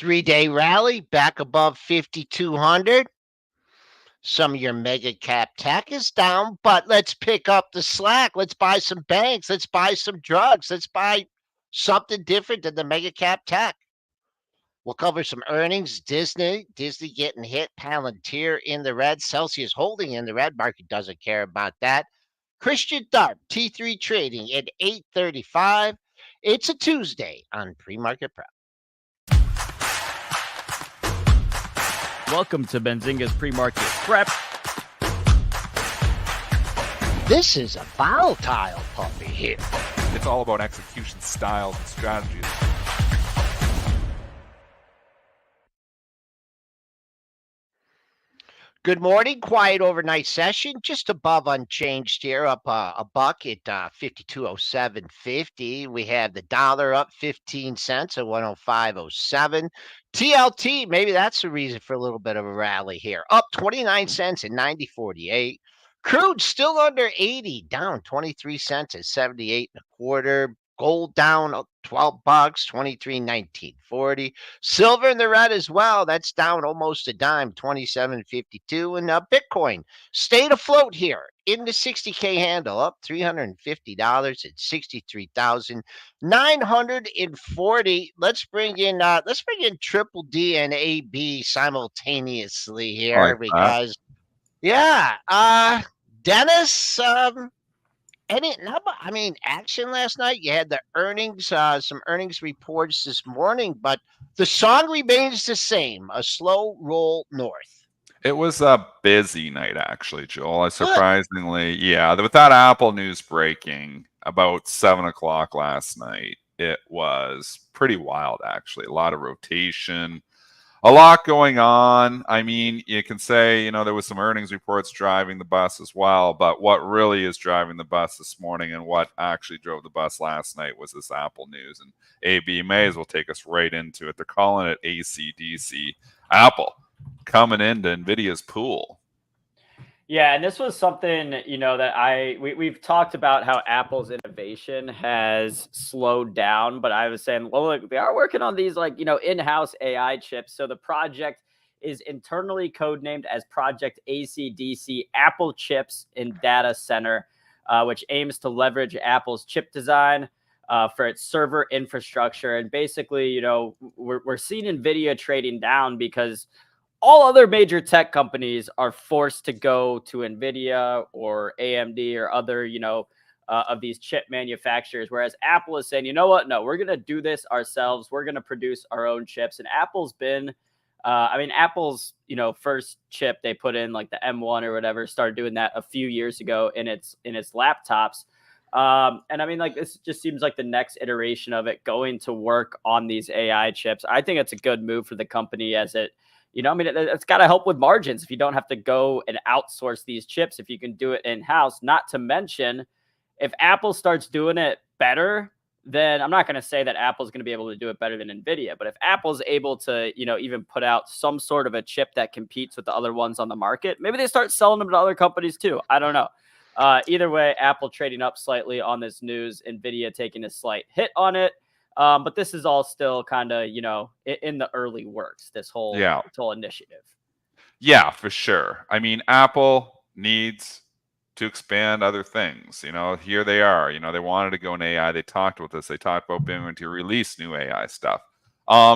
3-day rally back above 5,200. Some of your mega cap tech is down, but let's pick up the slack. Let's buy some banks. Let's buy some drugs. Let's buy something different than the mega cap tech. We'll cover some earnings. Disney getting hit. Palantir in the red. Celsius holding in the red. Market doesn't care about that. Christian Tharp, T3 trading at 8:35. It's a Tuesday on Pre-Market Prep. Welcome to Benzinga's Pre-Market Prep. This is a volatile puppy here. It's all about execution styles and strategies. Good morning. Quiet overnight session, just above unchanged here, up a buck at 52.0750. We have the dollar up 15 cents at 105.07. TLT, maybe that's the reason for a little bit of a rally here, up 29 cents at 90.48. Crude still under 80, down 23 cents at 78.25. Gold down 12 bucks, 23.1940. Silver in the red as well. That's down almost a dime, 27.52. And Bitcoin stayed afloat here in the 60K handle, up $350 at 63,940. Let's bring in Triple D and AB simultaneously here because Dennis, action last night. You had the earnings, some earnings reports this morning, but the song remains the same, a slow roll north. It was a busy night, actually, Joel. Surprisingly, with that Apple news breaking about 7 o'clock last night, it was pretty wild, actually. A lot of rotation. A lot going on. I mean, you can say, there was some earnings reports driving the bus as well, but what really is driving the bus this morning and what actually drove the bus last night was this Apple news. And AB may as well take us right into it. They're calling it ACDC. Apple coming into NVIDIA's pool. Yeah, and this was something, that we've talked about how Apple's innovation has slowed down, but I was saying, well, look, they are working on these in-house AI chips. So the project is internally codenamed as Project ACDC, Apple Chips in Data Center, which aims to leverage Apple's chip design for its server infrastructure. And basically, we're seeing NVIDIA trading down because all other major tech companies are forced to go to NVIDIA or AMD or other, of these chip manufacturers. Whereas Apple is saying, you know what? No, we're going to do this ourselves. We're going to produce our own chips. And Apple's been, Apple's, first chip they put in, like the M1 or whatever, started doing that a few years ago in its laptops. This just seems like the next iteration of it going to work on these AI chips. I think it's a good move for the company as it, it's got to help with margins if you don't have to go and outsource these chips, if you can do it in-house. Not to mention, if Apple starts doing it better, then I'm not going to say that Apple's going to be able to do it better than NVIDIA. But if Apple's able to, even put out some sort of a chip that competes with the other ones on the market, maybe they start selling them to other companies too. I don't know. Either way, Apple trading up slightly on this news, NVIDIA taking a slight hit on it. But this is all still kind of, in the early works, this whole initiative. Yeah, for sure. I mean, Apple needs to expand other things. Here they are. They wanted to go in AI. They talked about this. They talked about being able to release new AI stuff.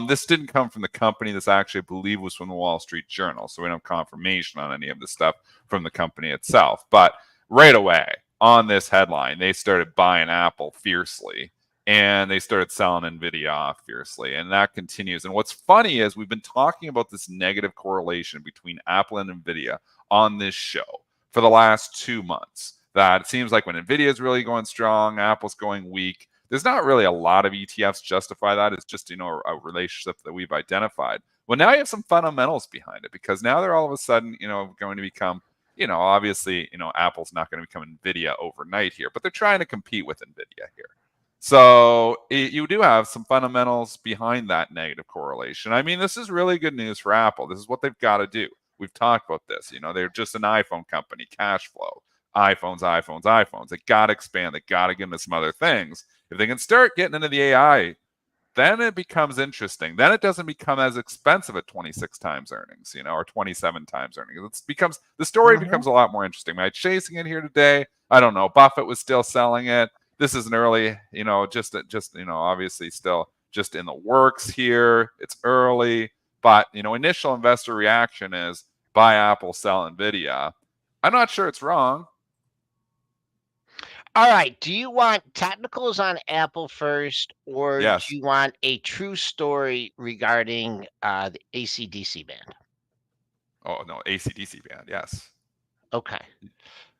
This didn't come from the company. This actually, I believe, was from the Wall Street Journal. So we don't have confirmation on any of this stuff from the company itself. But right away on this headline, they started buying Apple fiercely. And they started selling NVIDIA off fiercely. And that continues. And what's funny is we've been talking about this negative correlation between Apple and NVIDIA on this show for the last 2 months. That it seems like when NVIDIA is really going strong, Apple's going weak. There's not really a lot of ETFs justify that. It's just, a relationship that we've identified. Well, now you have some fundamentals behind it because now they're all of a sudden, going to become, obviously, Apple's not going to become NVIDIA overnight here, but they're trying to compete with NVIDIA here. So you do have some fundamentals behind that negative correlation. I mean, this is really good news for Apple. This is what they've got to do. We've talked about this. They're just an iPhone company, cash flow, iPhones. They got to expand. They got to get into some other things. If they can start getting into the AI then it becomes interesting. Then it doesn't become as expensive at 26 times earnings, or 27 times earnings. The story becomes a lot more interesting. Am I chasing it here today? I don't know. Buffett was still selling it. This is an early, just obviously still just in the works here. It's early, but initial investor reaction is buy Apple, sell NVIDIA. I'm not sure it's wrong. All right. Do you want technicals on Apple first, or Yes. do you want a true story regarding the AC/DC band? Oh no, AC/DC band. Yes. Okay.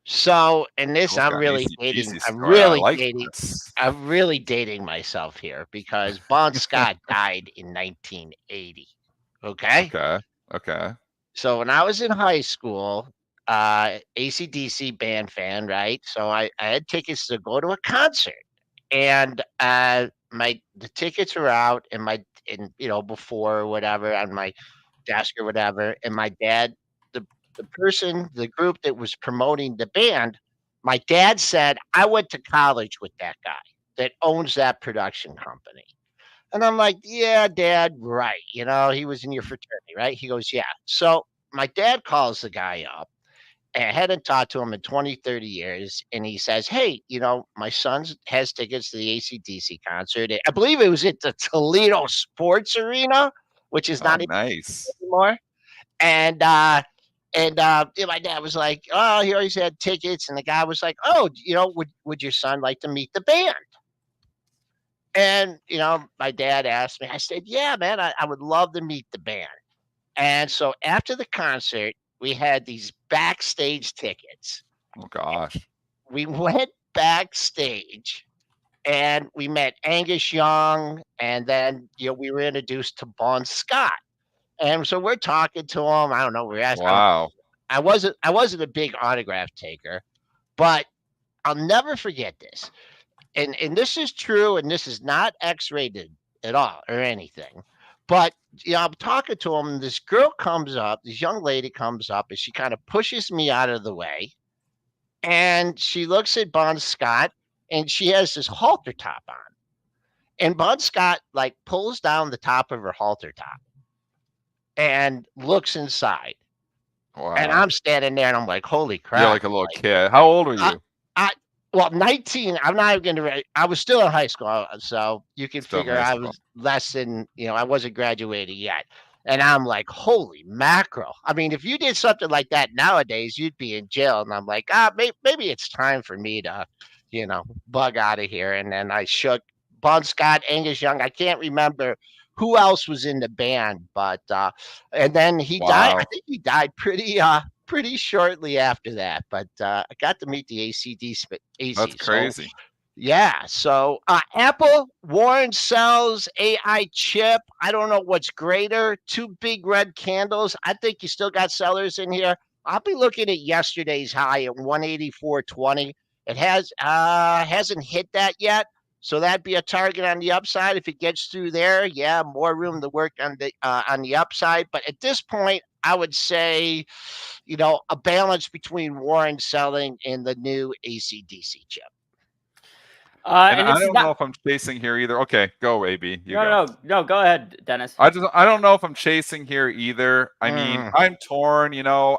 So in this, Almost I'm got an really AC/DC dating. I'm story. I really like dating. this. I'm really dating myself here because Bon Scott died in 1980. Okay. Okay. So when I was in high school, AC/DC band fan, right? So I had tickets to go to a concert, and the tickets were out, and before or whatever on my desk or whatever, and my dad, the group that was promoting the band, my dad said, "I went to college with that guy that owns that production company." And I'm like, "Yeah, Dad, right. He was in your fraternity, right?" He goes, "Yeah." So my dad calls the guy up, and I hadn't talked to him in 20, 30 years. And he says, "Hey, my son has tickets to the AC/DC concert." I believe it was at the Toledo Sports Arena, which is Oh, not nice. anymore. And my dad was like, "Oh, he always had tickets." And the guy was like, "Oh, would your son like to meet the band?" And my dad asked me. I said, "Yeah, man, I would love to meet the band." And so after the concert, we had these backstage tickets. Oh gosh. We went backstage and we met Angus Young, and then we were introduced to Bon Scott. And so we're talking to him. I don't know. We're asking. Wow. I wasn't a big autograph taker, but I'll never forget this. And this is true, and this is not X-rated at all or anything. But I'm talking to him, and this girl comes up, this young lady comes up, and she kind of pushes me out of the way, and she looks at Bon Scott, and she has this halter top on, and Bon Scott like pulls down the top of her halter top and looks inside, and Wow. I'm standing there, and I'm like, "Holy You're crap!" like a little kid. How old were I, you? I well, 19. I'm not even gonna. I was still in high school, so you can Still in figure high I school. was less than. I wasn't graduated yet, and I'm like, holy mackerel! I mean, if you did something like that nowadays, you'd be in jail. And I'm like, maybe it's time for me to, bug out of here. And then I shook Bon Scott, Angus Young. I can't remember who else was in the band, but and then he died. I Wow. think he died pretty shortly after that, but I got to meet the That's AC. So crazy. yeah, so Apple, Warren sells AI chip. I don't know what's greater. Two big red candles. I think you still got sellers in here. I'll be looking at yesterday's high at 184.20. It hasn't hit that yet. So that'd be a target on the upside. If it gets through there, yeah, more room to work on the upside. But at this point, I would say, a balance between Warren selling and the new AC/DC chip. And And I this is don't know not. if I'm chasing here either. Okay, go AB. You go. No. Go ahead, Dennis. I don't know if I'm chasing here either. I mean, I'm torn.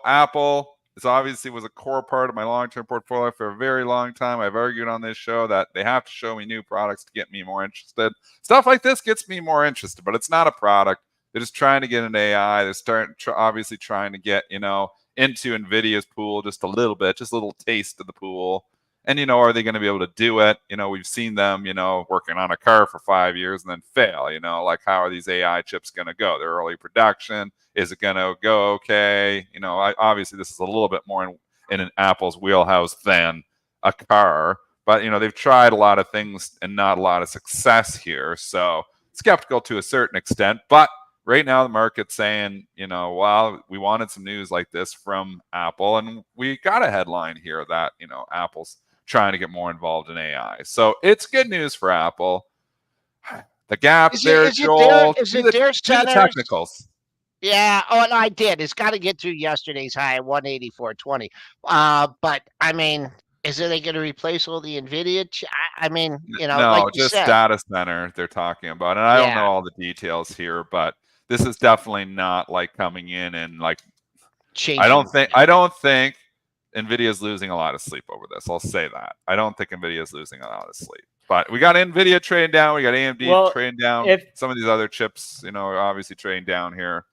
Apple obviously was a core part of my long-term portfolio for a very long time. I've argued on this show that they have to show me new products to get me more interested. Stuff like this gets me more interested, but it's not a product. They're just trying to get an AI. They're obviously trying to get into NVIDIA's pool just a little bit, just a little taste of the pool. And, are they going to be able to do it? We've seen them, working on a car for 5 years and then fail, like how are these AI chips going to go? They're early production. Is it going to go okay? Obviously this is a little bit more in an Apple's wheelhouse than a car, but, they've tried a lot of things and not a lot of success here. So skeptical to a certain extent, but right now the market's saying, well, we wanted some news like this from Apple, and we got a headline here that, Apple's trying to get more involved in AI. So it's good news for Apple. The gap there, Joel. Is Do it their the centers? technicals. Yeah. Oh, no, I did. It's got to get through yesterday's high at 184.20. But I mean, Is it going to replace all the NVIDIA? I mean, like No, you just said, data center they're talking about. And I don't know yeah, all the details here, but this is definitely not like coming in and like I changing. don't think NVIDIA is losing a lot of sleep over this. I'll say that. I don't think NVIDIA is losing a lot of sleep. But we got NVIDIA trading down. We got AMD Well, trading down. if Some of these other chips, are obviously trading down here.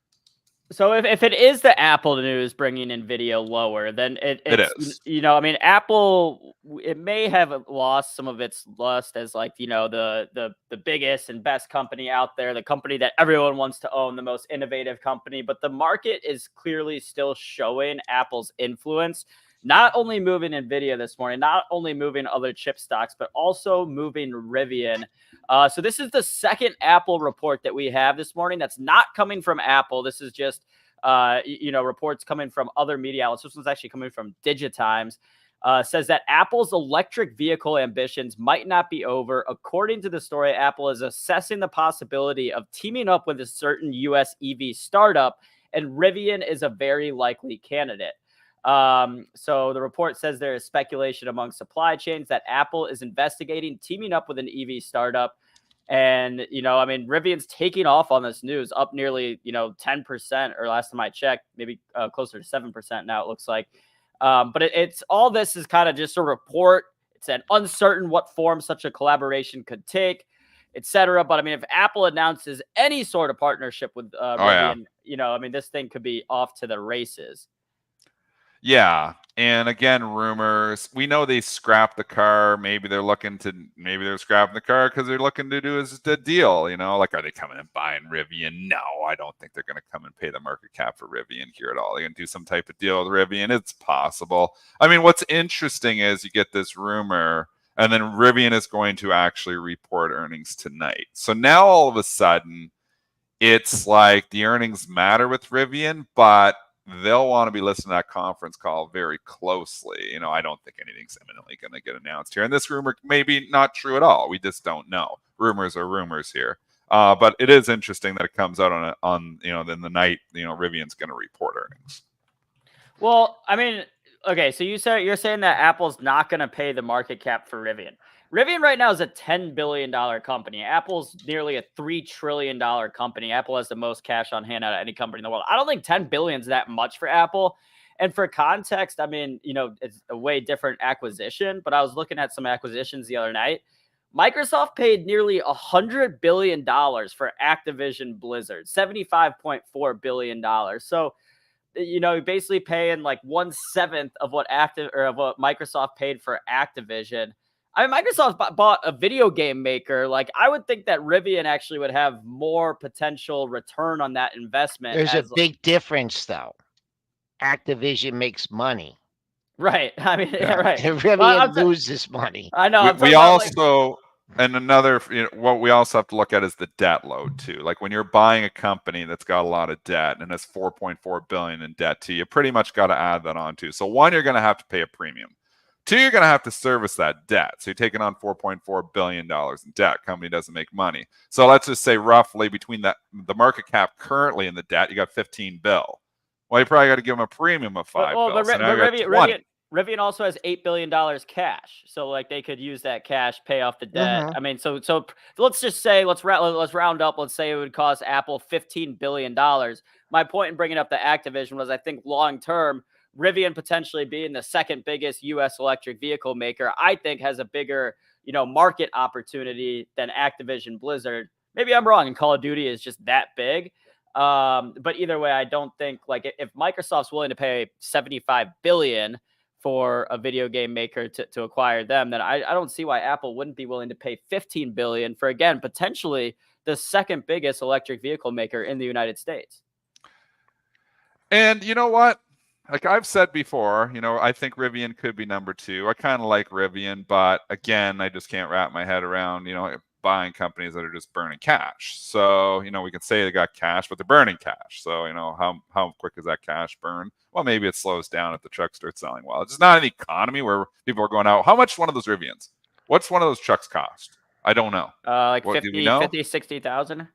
So if it is the Apple news bringing NVIDIA lower, then It it's, is. I mean, Apple, it may have lost some of its lust as like, the biggest and best company out there, the company that everyone wants to own, the most innovative company, but the market is clearly still showing Apple's influence, not only moving NVIDIA this morning, not only moving other chip stocks, but also moving Rivian. So this is the second Apple report that we have this morning that's not coming from Apple. This is just, reports coming from other media outlets. This one's actually coming from Digitimes. Says that Apple's electric vehicle ambitions might not be over. According to the story, Apple is assessing the possibility of teaming up with a certain U.S. EV startup, and Rivian is a very likely candidate. So the report says there is speculation among supply chains that Apple is investigating teaming up with an EV startup. And, I mean, Rivian's taking off on this news, up nearly, 10%, or last time I checked, maybe closer to 7% now, it looks like. But it's all this is kind of just a report. It's an uncertain what form such a collaboration could take, etc. But I mean, if Apple announces any sort of partnership with Rivian, I mean, this thing could be off to the races. Yeah. And again, rumors. We know they scrapped the car. Maybe they're scrapping the car because they're looking to do a deal. Like, are they coming and buying Rivian? No, I don't think they're going to come and pay the market cap for Rivian here at all. They're going to do some type of deal with Rivian. It's possible. I mean, what's interesting is you get this rumor, and then Rivian is going to actually report earnings tonight. So now all of a sudden, it's like the earnings matter with Rivian, but they'll want to be listening to that conference call very closely. I don't think anything's imminently going to get announced here. And this rumor may be not true at all. We just don't know. Rumors are rumors here. But it is interesting that it comes out on in the night, Rivian's going to report earnings. Well, I mean, okay, so you're saying that Apple's not going to pay the market cap for Rivian. Rivian right now is a $10 billion company. Apple's nearly a $3 trillion company. Apple has the most cash on hand out of any company in the world. I don't think 10 billion is that much for Apple. And for context, I mean, it's a way different acquisition, but I was looking at some acquisitions the other night. Microsoft paid nearly $100 billion for Activision Blizzard, $75.4 billion. So, basically paying like 1/7 of what Microsoft paid for Activision. I mean, Microsoft bought a video game maker. Like, I would think that Rivian actually would have more potential return on that investment. There's a big difference, though. Activision makes money. Right. I mean, yeah, right. Rivian loses money. I know. We also, and another, what we also have to look at is the debt load too. Like when you're buying a company that's got a lot of debt and has 4.4 billion in debt to you, pretty much got to add that on too. So one, you're going to have to pay a premium. Two, you're going to have to service that debt. So you're taking on $4.4 billion in debt. Company doesn't make money. So let's just say roughly between the market cap currently and the debt, you got 15 bill. Well, you probably got to give them a premium of 5 bill. But So now you got 20. Rivian also has $8 billion cash. So like they could use that cash, pay off the debt. I mean, so let's just say, let's round up. Let's say it would cost Apple $15 billion. My point in bringing up the Activision was I think long-term, Rivian potentially being the second biggest U.S. electric vehicle maker, I think has a bigger, market opportunity than Activision Blizzard. Maybe I'm wrong and Call of Duty is just that big. But either way, I don't think like if Microsoft's willing to pay $75 billion for a video game maker to acquire them, then I don't see why Apple wouldn't be willing to pay $15 billion for, again, potentially the second biggest electric vehicle maker in the United States. And you know what? Like I've said before, I think Rivian could be number 2. I kind of like Rivian, but again, I just can't wrap my head around, buying companies that are just burning cash. So, we can say they got cash, but they're burning cash. So, how quick is that cash burn? Well, maybe it slows down if the truck starts selling well. It's just not an economy where people are going out. How much one of those Rivians? What's one of those trucks cost? I don't know. Like 50, 60,000.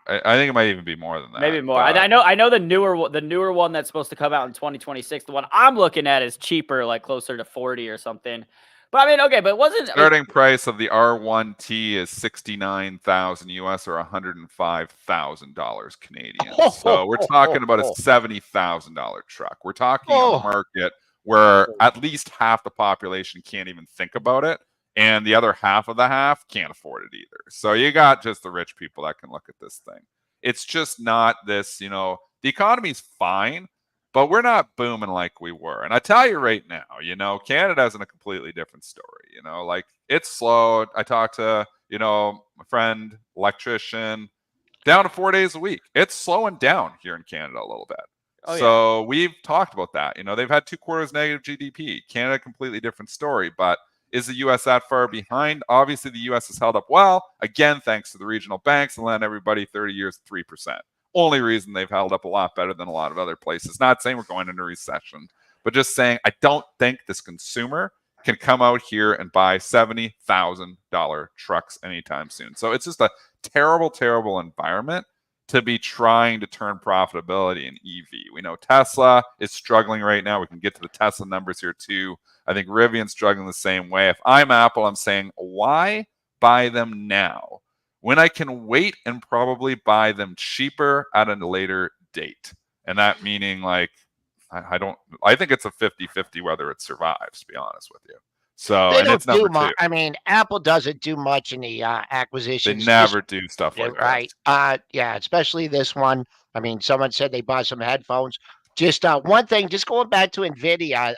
I think it might even be more than that. Maybe more. I know the newer one that's supposed to come out in 2026. The one I'm looking at is cheaper, like closer to 40 or something. But I mean, okay, but it wasn't starting price of the R1T is 69,000 US or $105,000 Canadian. So we're talking about a $70,000 truck. We're talking a market where at least half the population can't even think about it, and the other half of the half can't afford it either. So you got just the rich people that can look at this thing. It's just not this, you know, the economy's fine, but we're not booming like we were. And I tell you right now, you know, Canada's in a completely different story. You know, like it's slow. I talked to, you know, my friend, electrician, down to 4 days a week. It's slowing down here in Canada a little bit. So we've talked about that. You know, they've had 2 quarters negative GDP. Canada, completely different story. But is the U.S. that far behind? Obviously, the U.S. has held up well, again, thanks to the regional banks and lend everybody 30 years 3%. Only reason they've held up a lot better than a lot of other places. Not saying we're going into recession, but just saying I don't think this consumer can come out here and buy $70,000 trucks anytime soon. So it's just a terrible, terrible environment to be trying to turn profitability in EV. We know Tesla is struggling right now. We can get to the Tesla numbers here too. I think Rivian's struggling the same way. If I'm Apple, I'm saying, why buy them now when I can wait and probably buy them cheaper at a later date? And that meaning, like, I think it's a 50-50 whether it survives, to be honest with you. So, they and don't it's number do much. 2. I mean, Apple doesn't do much in the acquisitions. They never do stuff like right. Yeah, especially this one. I mean, someone said they bought some headphones. Just one thing, just going back to NVIDIA,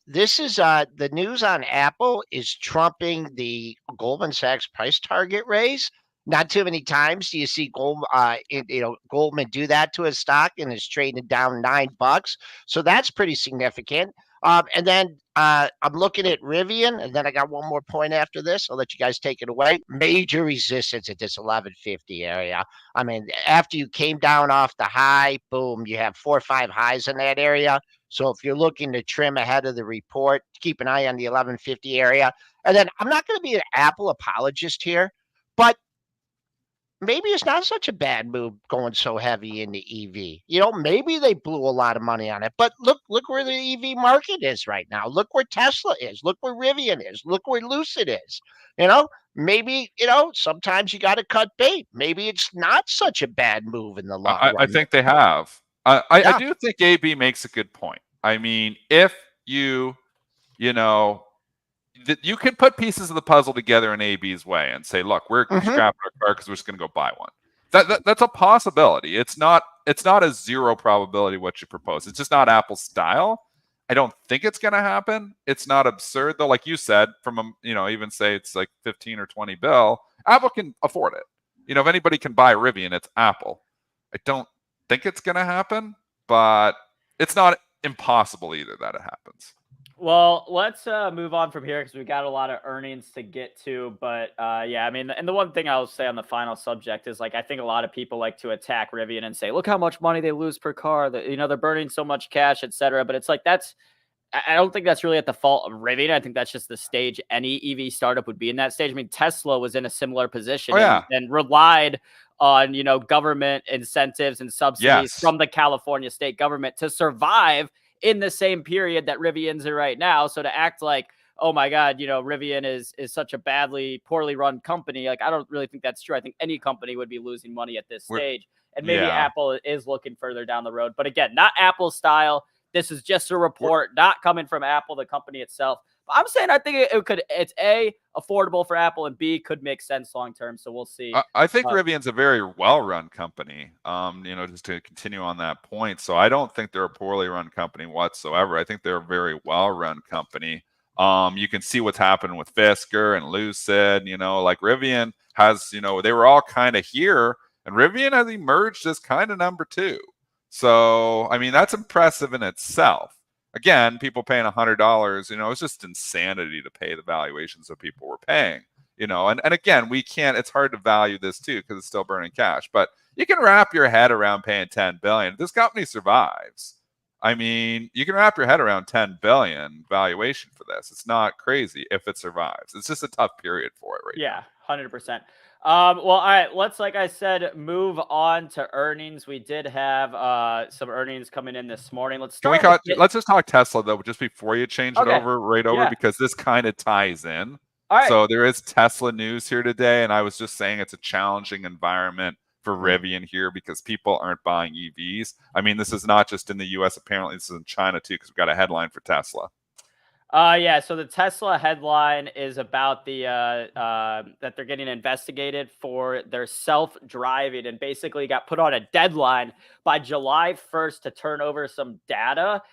this is the news on Apple is trumping the Goldman Sachs price target raise. Not too many times do you see Goldman do that to a stock, and it's trading down $9. So that's pretty significant. And then I'm looking at Rivian, and then I got one more point after this. I'll let you guys take it away. Major resistance at this 1150 area. I mean, after you came down off the high, boom, you have 4 or 5 highs in that area. So if you're looking to trim ahead of the report, keep an eye on the 1150 area. And then I'm not going to be an Apple apologist here, but maybe it's not such a bad move going so heavy into EV. You know, maybe they blew a lot of money on it, but look where the EV market is right now. Look where Tesla is. Look where Rivian is. Look where Lucid is. You know, maybe, you know, sometimes you got to cut bait. Maybe it's not such a bad move in the long run. I think they have. I do think AB makes a good point. I mean, if you know, you can put pieces of the puzzle together in AB's way and say, look, we're scrapping our car because we're just going to go buy one. That's a possibility. It's not a zero probability what you propose. It's just not Apple style. I don't think it's going to happen. It's not absurd though. Like you said, from a, you know, even say it's like 15 or 20 bill, Apple can afford it. You know, if anybody can buy Rivian, it's Apple. I don't think it's going to happen, but it's not impossible either that it happens. Well, let's move on from here because we got a lot of earnings to get to. But yeah, I mean, and the one thing I'll say on the final subject is, like, I think a lot of people like to attack Rivian and say, look how much money they lose per car. That, you know, they're burning so much cash, etc. But it's like, I don't think that's really at the fault of Rivian. I think that's just the stage any EV startup would be in that stage. I mean, Tesla was in a similar position and relied on, you know, government incentives and subsidies from the California state government to survive in the same period that Rivian's in right now. So to act like, oh my God, you know, Rivian is such a poorly run company, like, I don't really think that's true. I think any company would be losing money at this stage. And maybe Apple is looking further down the road. But again, not Apple style. This is just a report, not coming from Apple, the company itself. But I'm saying I think it's A, affordable for Apple, and B, could make sense long term. So we'll see. I think Rivian's a very well-run company. You know, just to continue on that point. So I don't think they're a poorly run company whatsoever. I think they're a very well-run company. You can see what's happened with Fisker and Lucid. You know, like Rivian has, you know, they were all kind of here, and Rivian has emerged as kind of number 2. So, I mean, that's impressive in itself. Again, people paying $100, you know, it's just insanity to pay the valuations that people were paying, you know, and again, it's hard to value this too, because it's still burning cash, but you can wrap your head around paying $10 billion. If this company survives, I mean, you can wrap your head around $10 billion valuation for this. It's not crazy if it survives. It's just a tough period for it right now. Yeah, 100%. Well, all right. Let's, like I said, move on to earnings. We did have some earnings coming in this morning. Let's Can we start with let's just talk Tesla though, just before you change it okay. over right over, Yeah. because this kind of ties in. All right. So there is Tesla news here today, and I was just saying it's a challenging environment for Rivian here because people aren't buying EVs. I mean, this is not just in the US, apparently this is in China too, because we've got a headline for Tesla. Yeah, so the Tesla headline is about the that they're getting investigated for their self-driving, and basically got put on a deadline by July 1st to turn over some data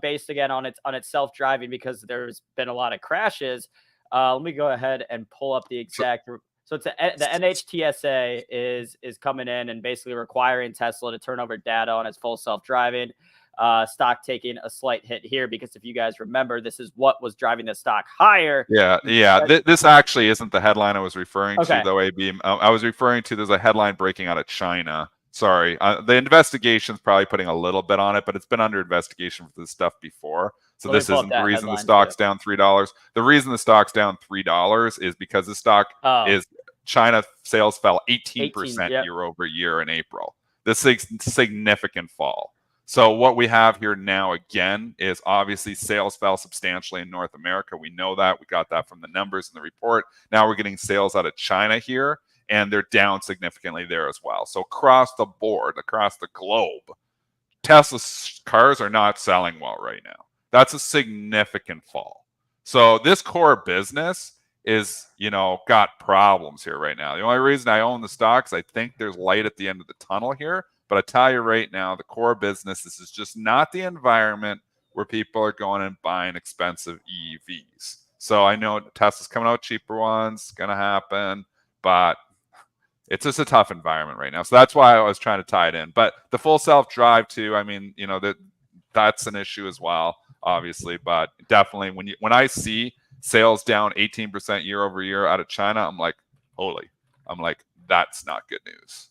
based again on its self-driving, because there's been a lot of crashes. Let me go ahead and pull up the exact. So it's the NHTSA is coming in and basically requiring Tesla to turn over data on its full self-driving. Stock taking a slight hit here because if you guys remember, this is what was driving the stock higher. Yeah. This actually isn't the headline I was referring Okay. to, though, AB. I was referring to, there's a headline breaking out of China. Sorry. The investigation's probably putting a little bit on it, but it's been under investigation for this stuff before. So Let me this pull up isn't the that reason the headline, stock's too. down $3. The reason the stock's down $3 is because the stock is China sales fell 18% yep. year over year in April. This is a significant fall. So what we have here now again is obviously sales fell substantially in North America. We know that. We got that from the numbers in the report. Now we're getting sales out of China here, and they're down significantly there as well. So across the board, across the globe, Tesla cars are not selling well right now. That's a significant fall. So this core business is, got problems here right now. The only reason I own the stocks, I think there's light at the end of the tunnel here. But I tell you right now, the core business, this is just not the environment where people are going and buying expensive EVs. So I know Tesla's coming out with cheaper ones, going to happen, but it's just a tough environment right now. So that's why I was trying to tie it in. But the full self-drive too, I mean, that's an issue as well, obviously. But definitely when I see sales down 18% year over year out of China, I'm like, that's not good news.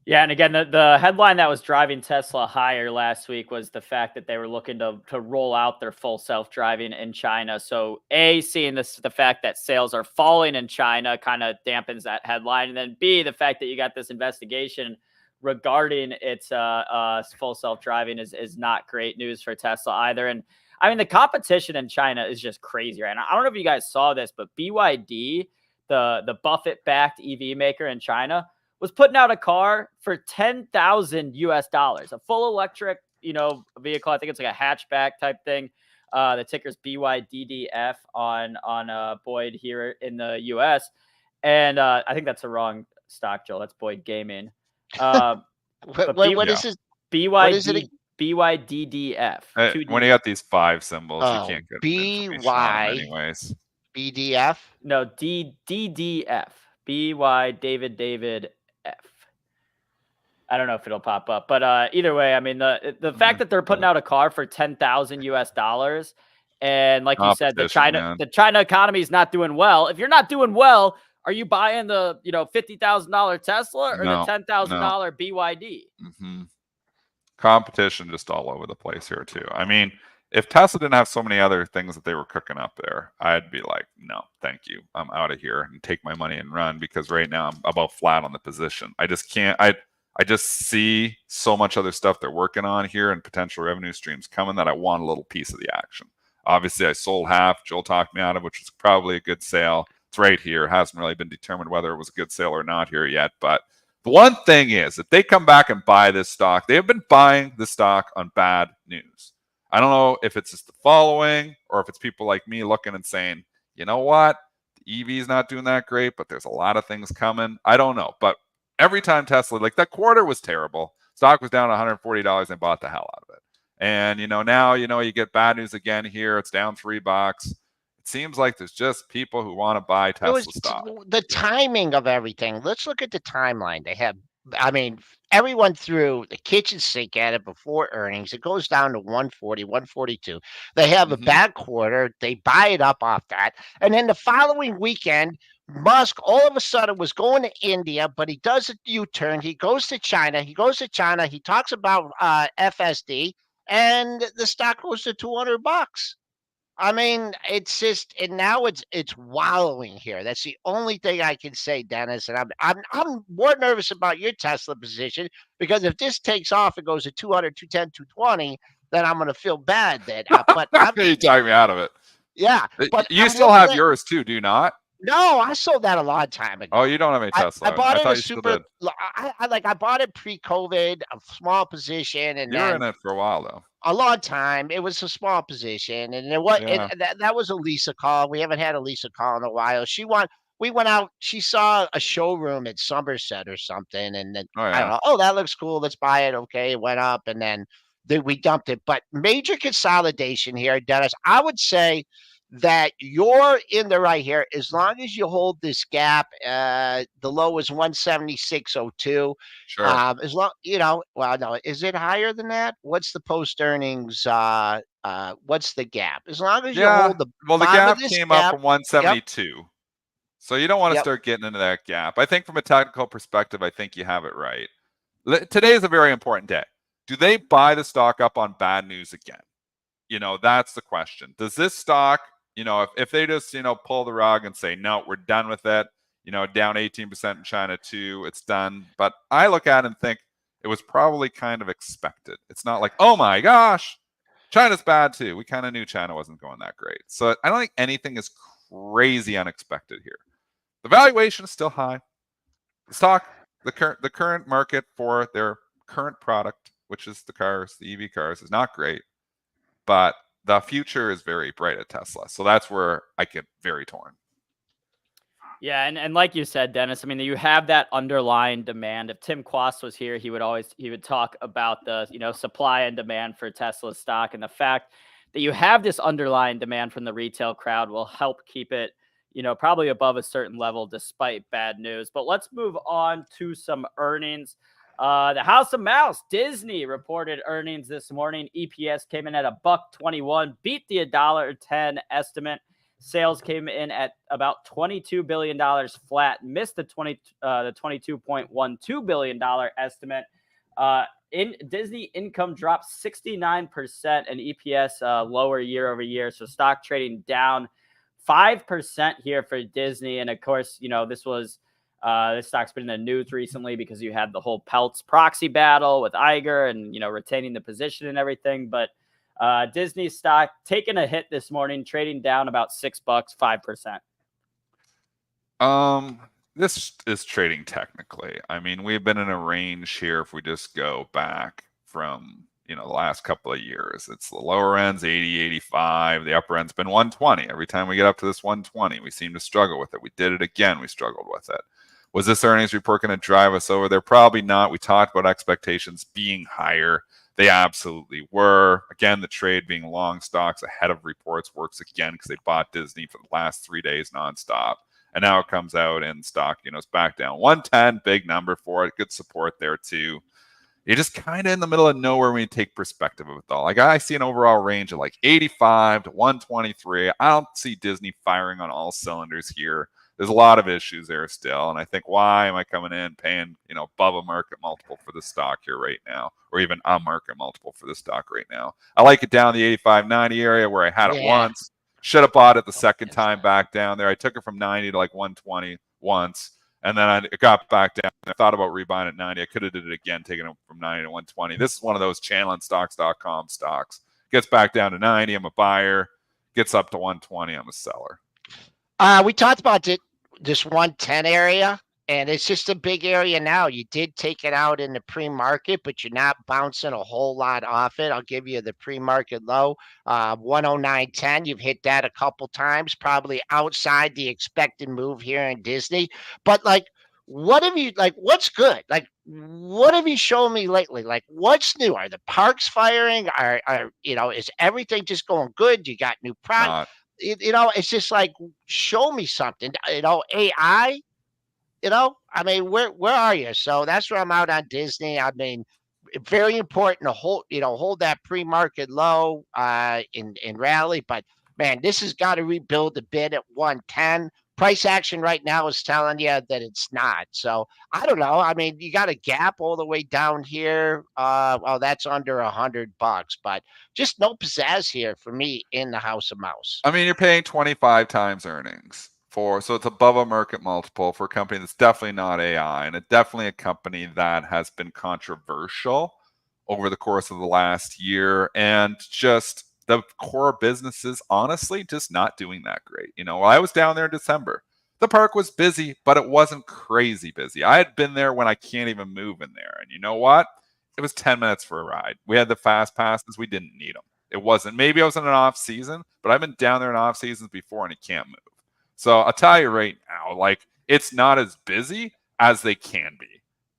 Yeah, and again, the headline that was driving Tesla higher last week was the fact that they were looking to roll out their full self-driving in China. So seeing the fact that sales are falling in China kind of dampens that headline. And then B, the fact that you got this investigation regarding its full self-driving is not great news for Tesla either. And I mean, the competition in China is just crazy right now. I don't know if you guys saw this, but BYD, the Buffett-backed EV maker in China, was putting out a car for $10,000, a full electric, vehicle. I think it's like a hatchback type thing. The ticker's BYDDF on Boyd here in the US. And I think that's the wrong stock, Joel. That's Boyd Gaming. What is this? BYDDF. When you got these 5 symbols, you can't get information on them anyways. BDF? No, DDF. BY David F. I don't know if it'll pop up, but either way, I mean the fact that they're putting out a car for $10,000, and like you said, the China economy is not doing well. If you're not doing well, are you buying the $50,000 Tesla or the $10,000 BYD? Mm-hmm. Competition just all over the place here too. I mean, if Tesla didn't have so many other things that they were cooking up there, I'd be like, no, thank you. I'm out of here and take my money and run, because right now I'm about flat on the position. I just can't. I just see so much other stuff they're working on here and potential revenue streams coming that I want a little piece of the action. Obviously, I sold half. Joel talked me out of, which was probably a good sale. It's right here. It hasn't really been determined whether it was a good sale or not here yet. But the one thing is, if they come back and buy this stock, they have been buying the stock on bad news. I don't know if it's just the following or if it's people like me looking and saying, you know what, the EV is not doing that great, but there's a lot of things coming. I don't know. But every time Tesla, like that quarter was terrible. Stock was down $140 and they bought the hell out of it. And, now, you get bad news again here. It's down $3. It seems like there's just people who want to buy Tesla stock. The timing of everything. Let's look at the timeline. They have, everyone threw the kitchen sink at it before earnings. It goes down to 140, 142. They have a bad quarter. They buy it up off that. And then the following weekend, Musk all of a sudden was going to India, but he does a U-turn. He goes to China. He talks about FSD, and the stock goes to $200. I mean, it's just, and now it's wallowing here. That's the only thing I can say, Dennis. And I'm more nervous about your Tesla position, because if this takes off, it goes to 200, 210, 220, then I'm going to feel bad that. But I'm You talked me out of it. yeah. But You I'm still looking have at. yours too, do you not? No, I sold that a long time ago. Oh, you don't have any I Tesla. bought I it a thought you still super. did. I bought it pre-COVID, a small position, and You were then in it for a while though. a long time. It was a small position, and Yeah. that was a Lisa call. We haven't had a Lisa call in a while. We went out. She saw a showroom at Somerset or something, and then Oh I don't yeah. know. Oh, that looks cool. Let's buy it. Okay, it went up, and then we dumped it. But major consolidation here, Dennis. I would say that you're in the right here as long as you hold this gap. The low is 176.02. Sure. As long well, no, is it higher than that? What's the post earnings? What's the gap? As long as you Yeah. hold the Well, the bottom of gap this came up gap. from Yep, 172. So you don't want to yep. start getting into that gap. I think from a technical perspective, I think you have it right. Today is a very important day. Do they buy the stock up on bad news again? That's the question. Does this stock, if they just, pull the rug and say, no, we're done with it, down 18% in China too, it's done. But I look at it and think it was probably kind of expected. It's not like, oh my gosh, China's bad too. We kind of knew China wasn't going that great. So I don't think anything is crazy unexpected here. The valuation is still high. The stock, the current market for their current product, which is the cars, the EV cars, is not great. But the future is very bright at Tesla. So that's where I get very torn. Yeah, and like you said, Dennis, I mean, you have that underlying demand. If Tim Quast was here, he would talk about the, supply and demand for Tesla stock, and the fact that you have this underlying demand from the retail crowd will help keep it, probably above a certain level despite bad news. But let's move on to some earnings. The House of Mouse, Disney, reported earnings this morning. EPS came in at $1.21, beat the $1.10 estimate. Sales came in at about $22 billion flat, missed the $22.12 billion estimate. In Disney, income dropped 69% and EPS lower year over year. So stock trading down 5% here for Disney. And of course, this stock's been in the news recently because you had the whole Peltz proxy battle with Iger and, retaining the position and everything. But Disney stock taking a hit this morning, trading down about $6, 5%. This is trading technically. I mean, we've been in a range here if we just go back from, the last couple of years. It's the lower end's 80, 85. The upper end's been 120. Every time we get up to this 120, we seem to struggle with it. We did it again. We struggled with it. Was this earnings report going to drive us over there? Probably not. We talked about expectations being higher. They absolutely were. Again, the trade being long stocks ahead of reports works again because they bought Disney for the last 3 days nonstop. And now it comes out in stock, it's back down 110, big number for it. Good support there too. You're just kind of in the middle of nowhere when you take perspective of it all. Like I see an overall range of like 85 to 123. I don't see Disney firing on all cylinders here. There's a lot of issues there still. And I think, why am I coming in paying, above a market multiple for the stock here right now, or even a market multiple for the stock right now? I like it down the 85, 90 area where I had it once. Should have bought it the second time back down there. I took it from 90 to like 120 once, and then it got back down. I thought about rebuying at 90. I could have did it again, taking it from 90 to 120. This is one of those channelingstocks.com stocks. Gets back down to 90, I'm a buyer. Gets up to 120, I'm a seller. We talked about this 110 area, and it's just a big area now. You did take it out in the pre-market, but you're not bouncing a whole lot off it. I'll give you the pre-market low, 109.10. You've hit that a couple times, probably outside the expected move here in Disney. But what's good? Like, what have you shown me lately? Like, what's new? Are the parks firing? Is everything just going good? You got new product? It's just like, show me something. AI. I mean, where are you? So that's where I'm out on Disney. I mean, very important to hold that pre-market low in rally. But man, this has got to rebuild a bit at 110. price action right now is telling you that it's not. So I don't know. I mean, you got a gap all the way down here. Well, that's under $100, but just no pizzazz here for me in the House of Mouse. I mean, you're paying 25 times earnings so it's above a market multiple for a company that's definitely not AI, and it's definitely a company that has been controversial over the course of the last year, and just the core business is honestly just not doing that great. While I was down there in December, the park was busy, but it wasn't crazy busy. I had been there when I can't even move in there, and you know what? It was 10 minutes for a ride. We had the fast passes. We didn't need them. It wasn't. Maybe I was in an off season, but I've been down there in off seasons before, and you can't move. So I'll tell you right now, it's not as busy as they can be.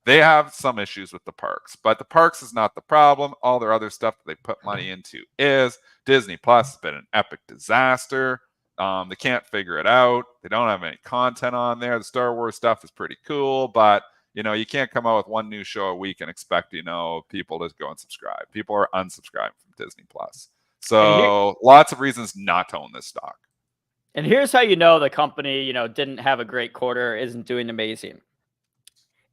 They have some issues with the parks, but the parks is not the problem. All their other stuff that they put money into is. Disney Plus has been an epic disaster. They can't figure it out. They don't have any content on there. The Star Wars stuff is pretty cool, but you can't come out with one new show a week and expect, people to go and subscribe. People are unsubscribing from Disney Plus. So lots of reasons not to own this stock. And here's how you know the company, didn't have a great quarter, isn't doing amazing.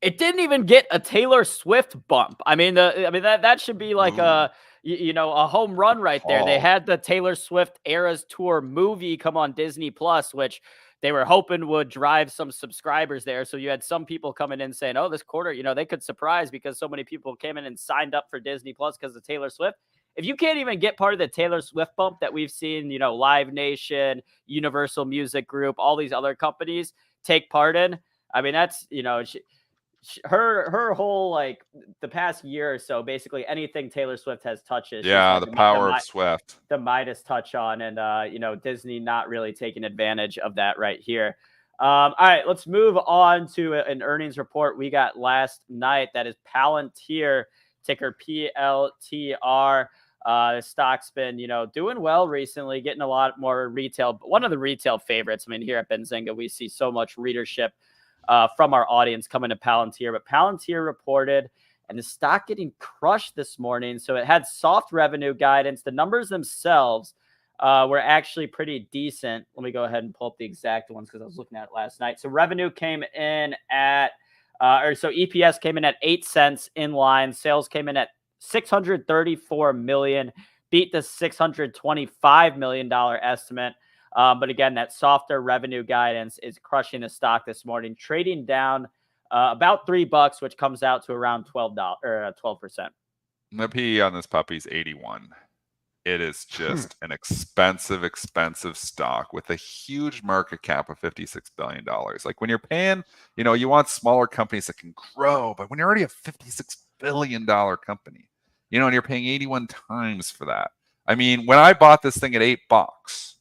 It didn't even get a Taylor Swift bump. I mean, that should be like a home run right there. They had the Taylor Swift Eras Tour movie come on Disney Plus, which they were hoping would drive some subscribers there. So you had some people coming in saying, oh, this quarter, they could surprise because so many people came in and signed up for Disney Plus because of Taylor Swift. If you can't even get part of the Taylor Swift bump that we've seen, Live Nation, Universal Music Group, all these other companies take part in, I mean, that's, her whole, the past year or so, basically anything Taylor Swift has touched. Yeah, the power of Swift. The Midas touch on, and, Disney not really taking advantage of that right here. All right, let's move on to an earnings report we got last night. That is Palantir, ticker PLTR. The stock's been, doing well recently, getting a lot more retail. One of the retail favorites. I mean, here at Benzinga, we see so much readership from our audience coming to Palantir. But Palantir reported, and the stock getting crushed this morning. So it had soft revenue guidance. The numbers themselves were actually pretty decent. Let me go ahead and pull up the exact ones because I was looking at it last night. So revenue came in at, EPS came in at 8 cents in line. Sales came in at $634 million, beat the $625 million estimate. But again, that softer revenue guidance is crushing the stock this morning, trading down about $3, which comes out to around 12%. The PE on this puppy is 81. It is just an expensive stock with a huge market cap of $56 billion. Like when you're paying, you want smaller companies that can grow, but when you're already a $56 billion company, and you're paying 81 times for that. I mean, when I bought this thing at $8,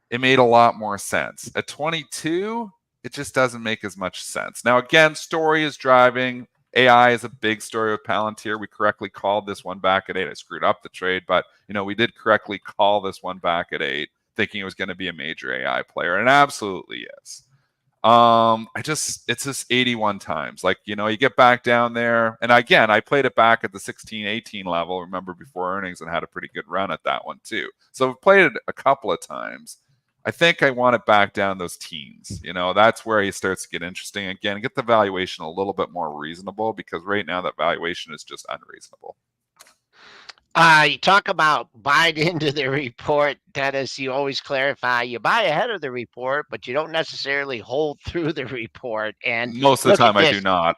it made a lot more sense. At 22, it just doesn't make as much sense. Now, again, story is driving. AI is a big story with Palantir. We correctly called this one back at 8. I screwed up the trade, but we did correctly call this one back at 8, thinking it was going to be a major AI player, and it absolutely is. It's just 81 times. You get back down there, and again, I played it back at the 16, 18 level. Remember before earnings, and had a pretty good run at that one too. So I've played it a couple of times. I think I want it back down those teens. That's where he starts to get interesting again. Get the valuation a little bit more reasonable, because right now that valuation is just unreasonable. You talk about buying into the report, Dennis. You always clarify you buy ahead of the report, but you don't necessarily hold through the report. And most of the time, I do not.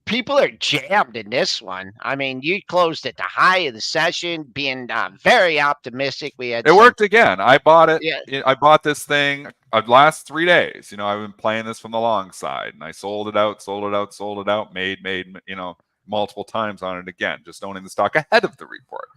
People are jammed in this one. I mean, you closed at the high of the session, being very optimistic. It worked again. I bought it. Yeah. I bought this thing last 3 days. I've been playing this from the long side, and I sold it out, made multiple times on it again, just owning the stock ahead of the report.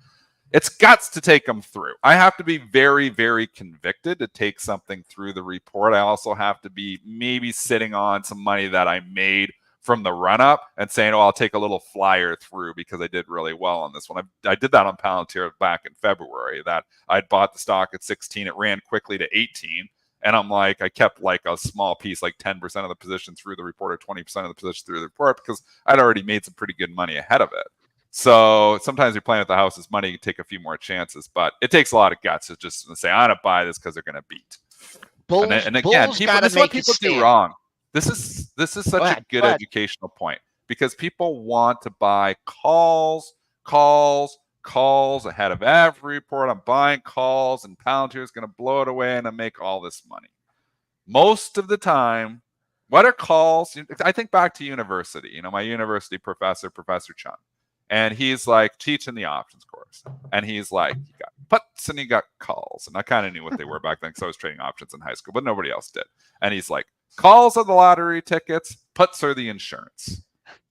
It's guts to take them through. I have to be very, very convicted to take something through the report. I also have to be maybe sitting on some money that I made from the run up and saying, I'll take a little flyer through because I did really well on this one. I did that on Palantir back in February, that I'd bought the stock at 16. It ran quickly to 18. And I'm like, I kept a small piece, 10% of the position through the report or 20% of the position through the report, because I'd already made some pretty good money ahead of it. So sometimes you're playing with the house's money, you take a few more chances, but it takes a lot of guts to just say, I'm going to buy this because they're going to beat. Bulls, and again, Bulls people, got to this is what make a people do stand. wrong. This is such Go a ahead. good Go ahead. educational point because people want to buy calls ahead of every report. I'm buying calls, and Palantir is going to blow it away and I make all this money. Most of the time, what are calls? I think back to university, my university professor, Professor Chung, and he's like teaching the options course. And he's like, you got puts and you got calls. And I kind of knew what they were back then because I was trading options in high school, but nobody else did. And he's like, calls are the lottery tickets, puts are the insurance.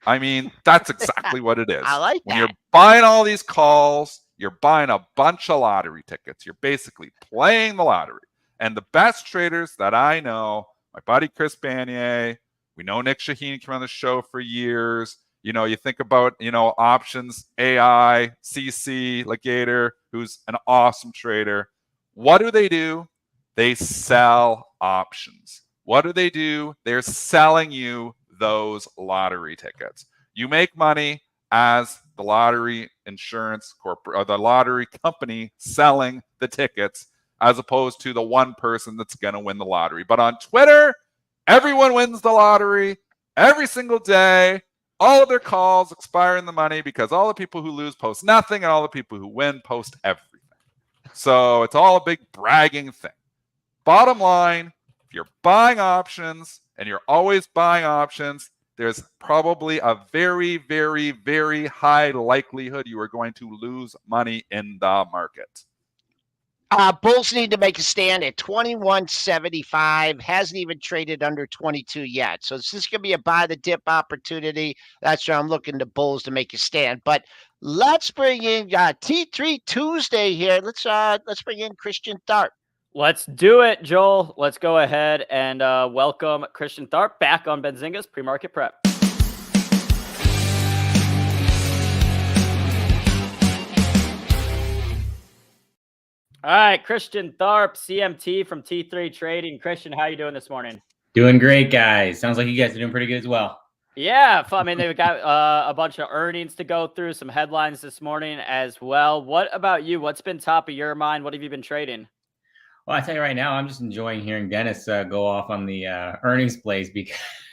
I mean, that's exactly what it is. I like when that. you're buying all these calls, you're buying a bunch of lottery tickets. You're basically playing the lottery. And the best traders that I know, my buddy Chris Banier, we know Nick Shaheen came on the show for years. You think about, options, AI, CC, Legator, who's an awesome trader. What do? They sell options. What do? They're selling you those lottery tickets. You make money as the lottery insurance corporate or the lottery company selling the tickets, as opposed to the one person that's going to win the lottery. But on Twitter, everyone wins the lottery every single day. All of their calls expire in the money because all the people who lose post nothing and all the people who win post everything. So it's all a big bragging thing. Bottom line, if you're buying options and you're always buying options, there's probably a very, very, very high likelihood you are going to lose money in the market. Bulls need to make a stand at 21.75. Hasn't even traded under 22 yet. So this is going to be a buy the dip opportunity. That's where I'm looking to Bulls to make a stand. But let's bring in T3 Tuesday here. Let's bring in Christian Tharp. Let's do it, Joel. Let's go ahead and welcome Christian Tharp back on Benzinga's Pre-Market Prep. All right, Christian Tharp, CMT from T3 Trading. Christian, how you doing this morning? Doing great, guys. Sounds like you guys are doing pretty good as well. Yeah, I mean, they've got a bunch of earnings to go through, some headlines this morning as well. What about you? What's been top of your mind? What have you been trading? Well, I tell you right now, I'm just enjoying hearing Dennis go off on the earnings plays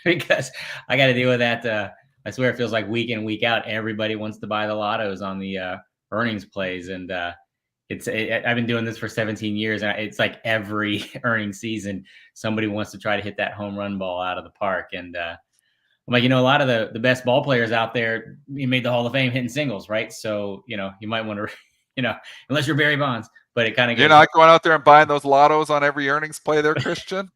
because I got to deal with that. I swear it feels like week in, week out, everybody wants to buy the lottos on the earnings plays. And I've been doing this for 17 years, and it's like every earnings season, somebody wants to try to hit that home run ball out of the park. And I'm like, a lot of the best ball players out there, you made the Hall of Fame hitting singles, right? So, you might want to, unless you're Barry Bonds, but it kind of You're not going out there and buying those lottos on every earnings play there, Christian?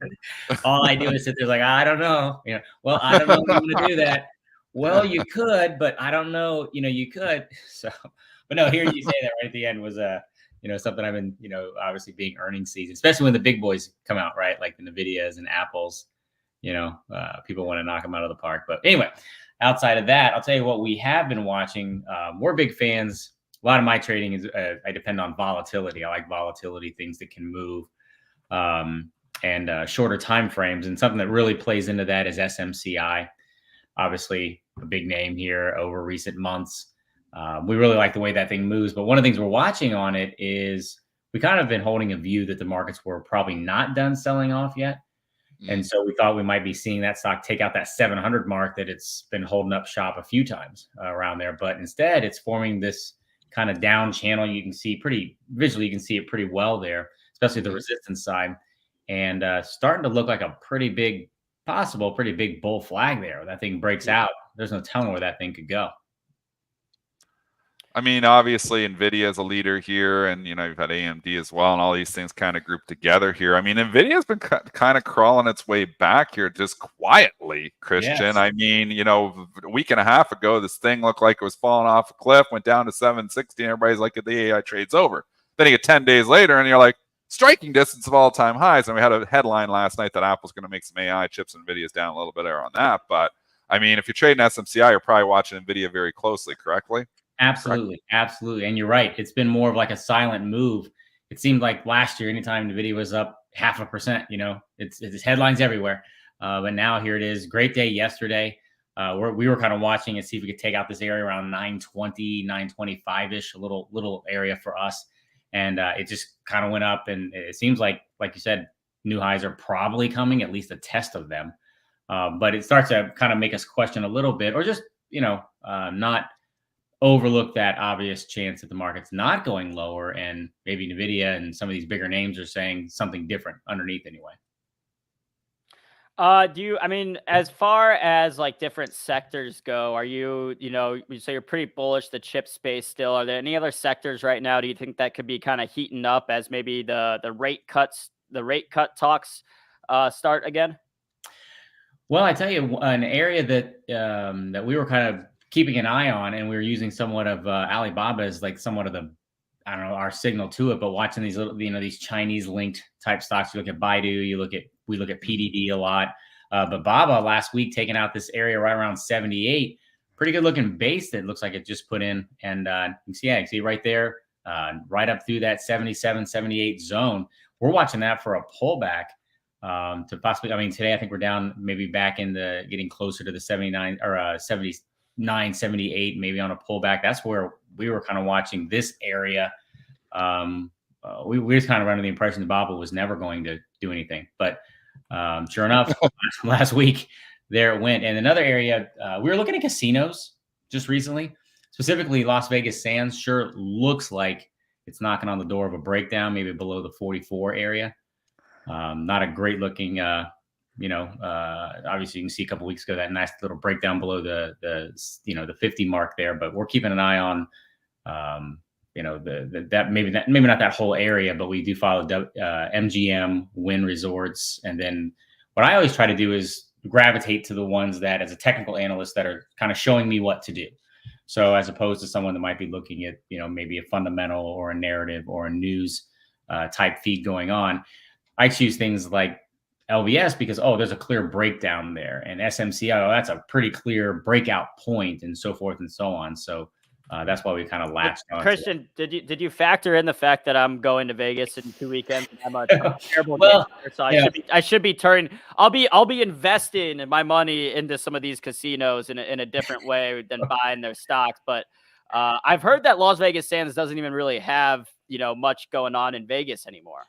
All I do is sit there like, I don't know. Well, I don't know if you want to do that. Well, you could, but I don't know, you could. So, but no, hearing you say that right at the end was, something I've been, obviously being earnings season, especially when the big boys come out, right? Like the NVIDIAs and Apples, people want to knock them out of the park. But anyway, outside of that, I'll tell you what we have been watching. We're big fans. A lot of my trading is I depend on volatility. I like volatility, things that can move, and shorter time frames. And something that really plays into that is SMCI. Obviously, a big name here over recent months. We really like the way that thing moves. But one of the things we're watching on it is we kind of been holding a view that the markets were probably not done selling off yet. And so we thought we might be seeing that stock take out that 700 mark that it's been holding up shop a few times around there. But instead, it's forming this kind of down channel. You can see visually, you can see it pretty well there, especially the resistance side, and starting to look like a pretty big bull flag there. That thing breaks out. There's no telling where that thing could go. I mean, obviously, NVIDIA is a leader here, and, you've had AMD as well, and all these things kind of grouped together here. I mean, NVIDIA has been kind of crawling its way back here just quietly, Christian. Yes. I mean, a week and a half ago, this thing looked like it was falling off a cliff, went down to 760, and everybody's like, the AI trade's over. Then you get 10 days later, and you're like, striking distance of all-time highs. And we had a headline last night that Apple's going to make some AI chips, and NVIDIA's down a little bit there on that. But, I mean, if you're trading SMCI, you're probably watching NVIDIA very closely, correctly? Absolutely. Absolutely. And you're right. It's been more of like a silent move. It seemed like last year, anytime NVIDIA was up 0.5%, it's headlines everywhere. But now here it is. Great day yesterday. We were kind of watching and see if we could take out this area around 920, 925-ish, a little area for us. And it just kind of went up. And it seems like you said, new highs are probably coming, at least a test of them. But it starts to kind of make us question a little bit, or just, not overlook that obvious chance that the market's not going lower, and maybe NVIDIA and some of these bigger names are saying something different underneath anyway. As far as like different sectors go, are you say you're pretty bullish the chip space still? Are there any other sectors right now? Do you think that could be kind of heating up as maybe the rate cut talks start again? Well, I tell you, an area that we were kind of keeping an eye on, and we were using somewhat of Alibaba as like somewhat of the, I don't know, our signal to it, but watching these little, these Chinese linked type stocks. You look at Baidu, we look at PDD a lot, but Baba last week taking out this area right around 78, pretty good looking base that looks like it just put in, and you can see right there, right up through that 77, 78 zone. We're watching that for a pullback. To possibly, today I think we're down, maybe back in getting closer to the 79 or 79, 78, maybe on a pullback. That's where we were kind of watching this area. We were just kind of under the impression that Baba was never going to do anything, but sure enough, last week there it went. And another area, we were looking at casinos just recently, specifically Las Vegas Sands. Sure looks like it's knocking on the door of a breakdown, maybe below the 44 area. Not a great looking, obviously you can see a couple weeks ago that nice little breakdown below the 50 mark there, but we're keeping an eye on, that maybe not that whole area, but we do follow MGM, Wynn Resorts. And then what I always try to do is gravitate to the ones that, as a technical analyst, that are kind of showing me what to do. So as opposed to someone that might be looking at, maybe a fundamental or a narrative or a news type feed going on, I choose things like LVS because, there's a clear breakdown there, and SMCI, that's a pretty clear breakout point, and so forth and so on. So that's why we kind of latched on. Christian, did you factor in the fact that I'm going to Vegas in 2 weekends? I'm a terrible gambler, so I should be turning. I'll be investing my money into some of these casinos in a different way than buying their stocks. But I've heard that Las Vegas Sands doesn't even really have much going on in Vegas anymore.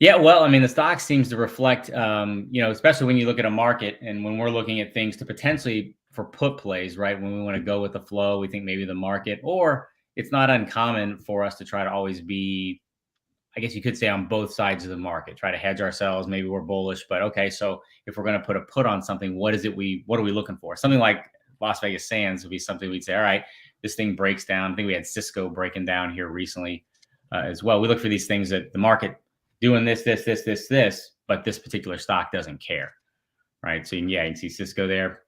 Yeah, well, the stock seems to reflect, especially when you look at a market and when we're looking at things to potentially for put plays, right? When we want to go with the flow, we think maybe the market, or it's not uncommon for us to try to always be, I guess you could say, on both sides of the market, try to hedge ourselves. Maybe we're bullish, but okay, so if we're going to put a put on something, what are we looking for? Something like Las Vegas Sands would be something we'd say, all right, this thing breaks down. I think we had Cisco breaking down here recently as well. We look for these things that the market doing this, but this particular stock doesn't care, right? So you can see Cisco there,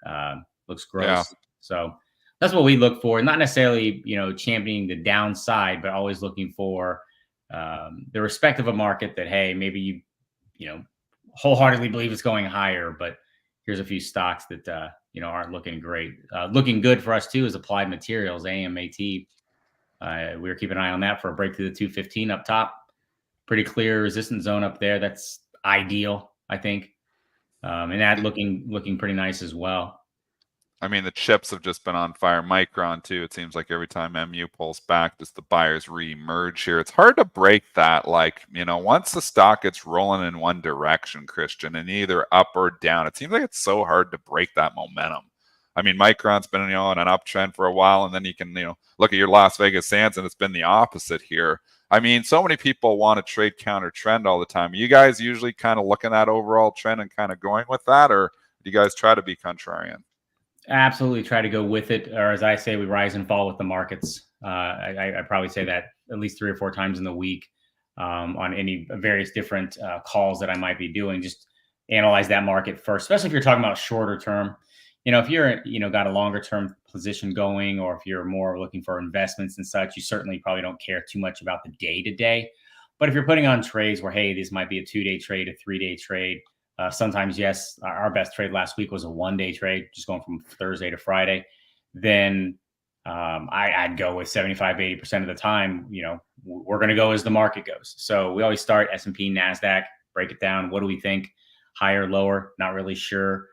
looks gross. Yeah. So that's what we look for. Not necessarily, championing the downside, but always looking for the respect of a market that, hey, maybe you wholeheartedly believe it's going higher, but here's a few stocks that, aren't looking great. Looking good for us too is Applied Materials, AMAT. We're keeping an eye on that for a break through the 215 up top. Pretty clear resistance zone up there. That's ideal, I think. And that looking pretty nice as well. The chips have just been on fire. Micron too. It seems like every time MU pulls back, just the buyers re-emerge here. It's hard to break that. Once the stock gets rolling in one direction, Christian, and either up or down, it seems like it's so hard to break that momentum. Micron's been on an uptrend for a while, and then you can look at your Las Vegas Sands, and it's been the opposite here. So many people want to trade counter trend all the time. Are you guys usually kind of looking at overall trend and kind of going with that, or do you guys try to be contrarian? Absolutely try to go with it, or as I say, we rise and fall with the markets. I probably say that at least 3 or 4 times in the week on any various different calls that I might be doing. Just analyze that market first, especially if you're talking about shorter term. If you're got a longer term position going, or if you're more looking for investments and such, you certainly probably don't care too much about the day to day. But if you're putting on trades where, hey, this might be a 2-day trade, a 3-day trade. Sometimes, yes, our best trade last week was a 1-day trade, just going from Thursday to Friday. Then I'd go with 75, 80% of the time, we're going to go as the market goes. So we always start S&P, NASDAQ, break it down. What do we think? Higher, lower? Not really sure.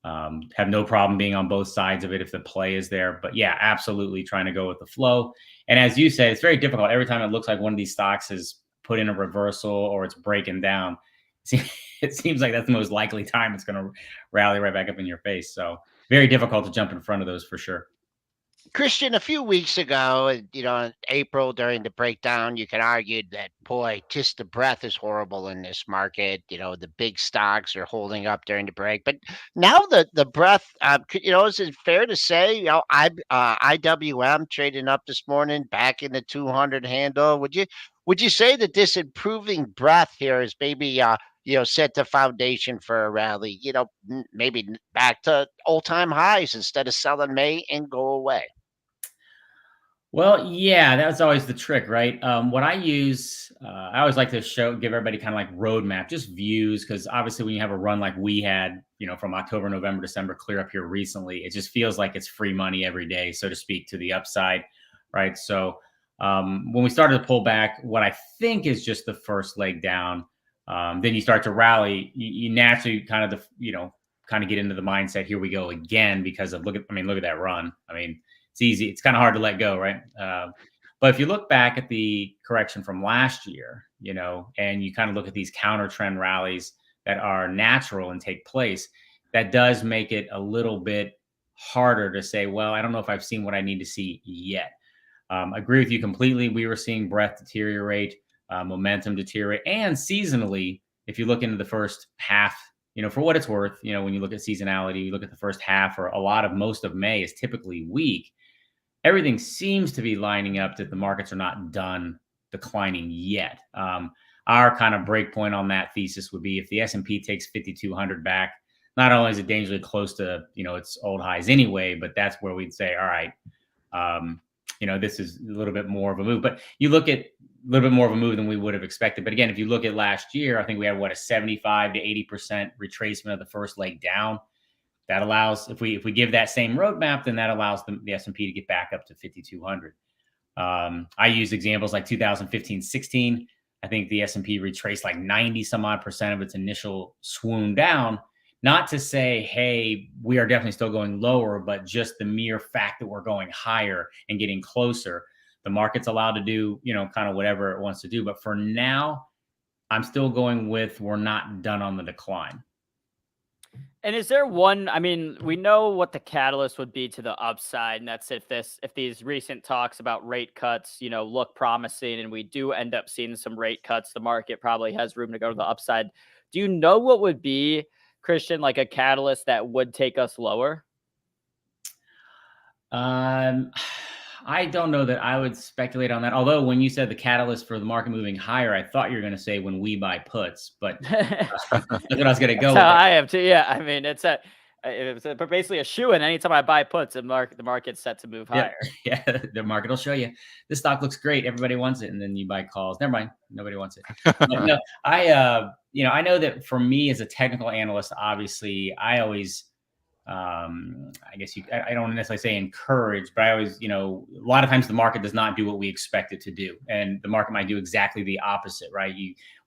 Have no problem being on both sides of it if the play is there. But yeah, absolutely trying to go with the flow. And as you said, it's very difficult. Every time it looks like one of these stocks is put in a reversal or it's breaking down, it seems like that's the most likely time it's going to rally right back up in your face. So very difficult to jump in front of those for sure. Christian, a few weeks ago, in April during the breakdown, you can argue that, boy, just the breath is horrible in this market. The big stocks are holding up during the break. But now the breath, is it fair to say, IWM trading up this morning back in the 200 handle? Would you say that this improving breath here is maybe, set the foundation for a rally, maybe back to all-time highs instead of selling May and go away? Well, yeah, that's always the trick, right? What I use, I always like to give everybody kind of like roadmap, just views, because obviously when you have a run like we had, from October, November, December, clear up here recently, it just feels like it's free money every day, so to speak, to the upside, right? So when we started to pull back, what I think is just the first leg down, then you start to rally. You naturally kind of, get into the mindset, here we go again, because of look at that run. I mean, it's easy. It's kind of hard to let go, right? But if you look back at the correction from last year, and you kind of look at these counter trend rallies that are natural and take place, that does make it a little bit harder to say, well, I don't know if I've seen what I need to see yet. I agree with you completely. We were seeing breadth deteriorate, momentum deteriorate, and seasonally, if you look into the first half, for what it's worth, when you look at seasonality, you look at the first half, or most of May is typically weak. Everything seems to be lining up that the markets are not done declining yet. Our kind of break point on that thesis would be if the S&P takes 5,200 back, not only is it dangerously close to, its old highs anyway, but that's where we'd say, all right, this is a little bit more of a move. But you look at a little bit more of a move than we would have expected. But again, if you look at last year, I think we had a 75 to 80% retracement of the first leg down. That allows, if we give that same roadmap, then that allows the S&P to get back up to 5,200. I use examples like 2015, 16. I think the S&P retraced like 90 some odd percent of its initial swoon down. Not to say, hey, we are definitely still going lower, but just the mere fact that we're going higher and getting closer, the market's allowed to do, kind of whatever it wants to do. But for now, I'm still going with, we're not done on the decline. And is there one, we know what the catalyst would be to the upside, and that's if these recent talks about rate cuts, look promising and we do end up seeing some rate cuts, the market probably has room to go to the upside. Do you know what would be, Christian, like a catalyst that would take us lower? I don't know that I would speculate on that. Although when you said the catalyst for the market moving higher, I thought you were going to say when we buy puts, but that's what I was going to go with. I am too. Yeah. It's basically a shoe-in. Anytime I buy puts, the market's set to move higher. Yeah. The market will show you this stock looks great. Everybody wants it. And then you buy calls. Never mind. Nobody wants it. No, I know that for me as a technical analyst, obviously I always, I guess I don't necessarily say encourage, but I always, a lot of times the market does not do what we expect it to do. And the market might do exactly the opposite, right?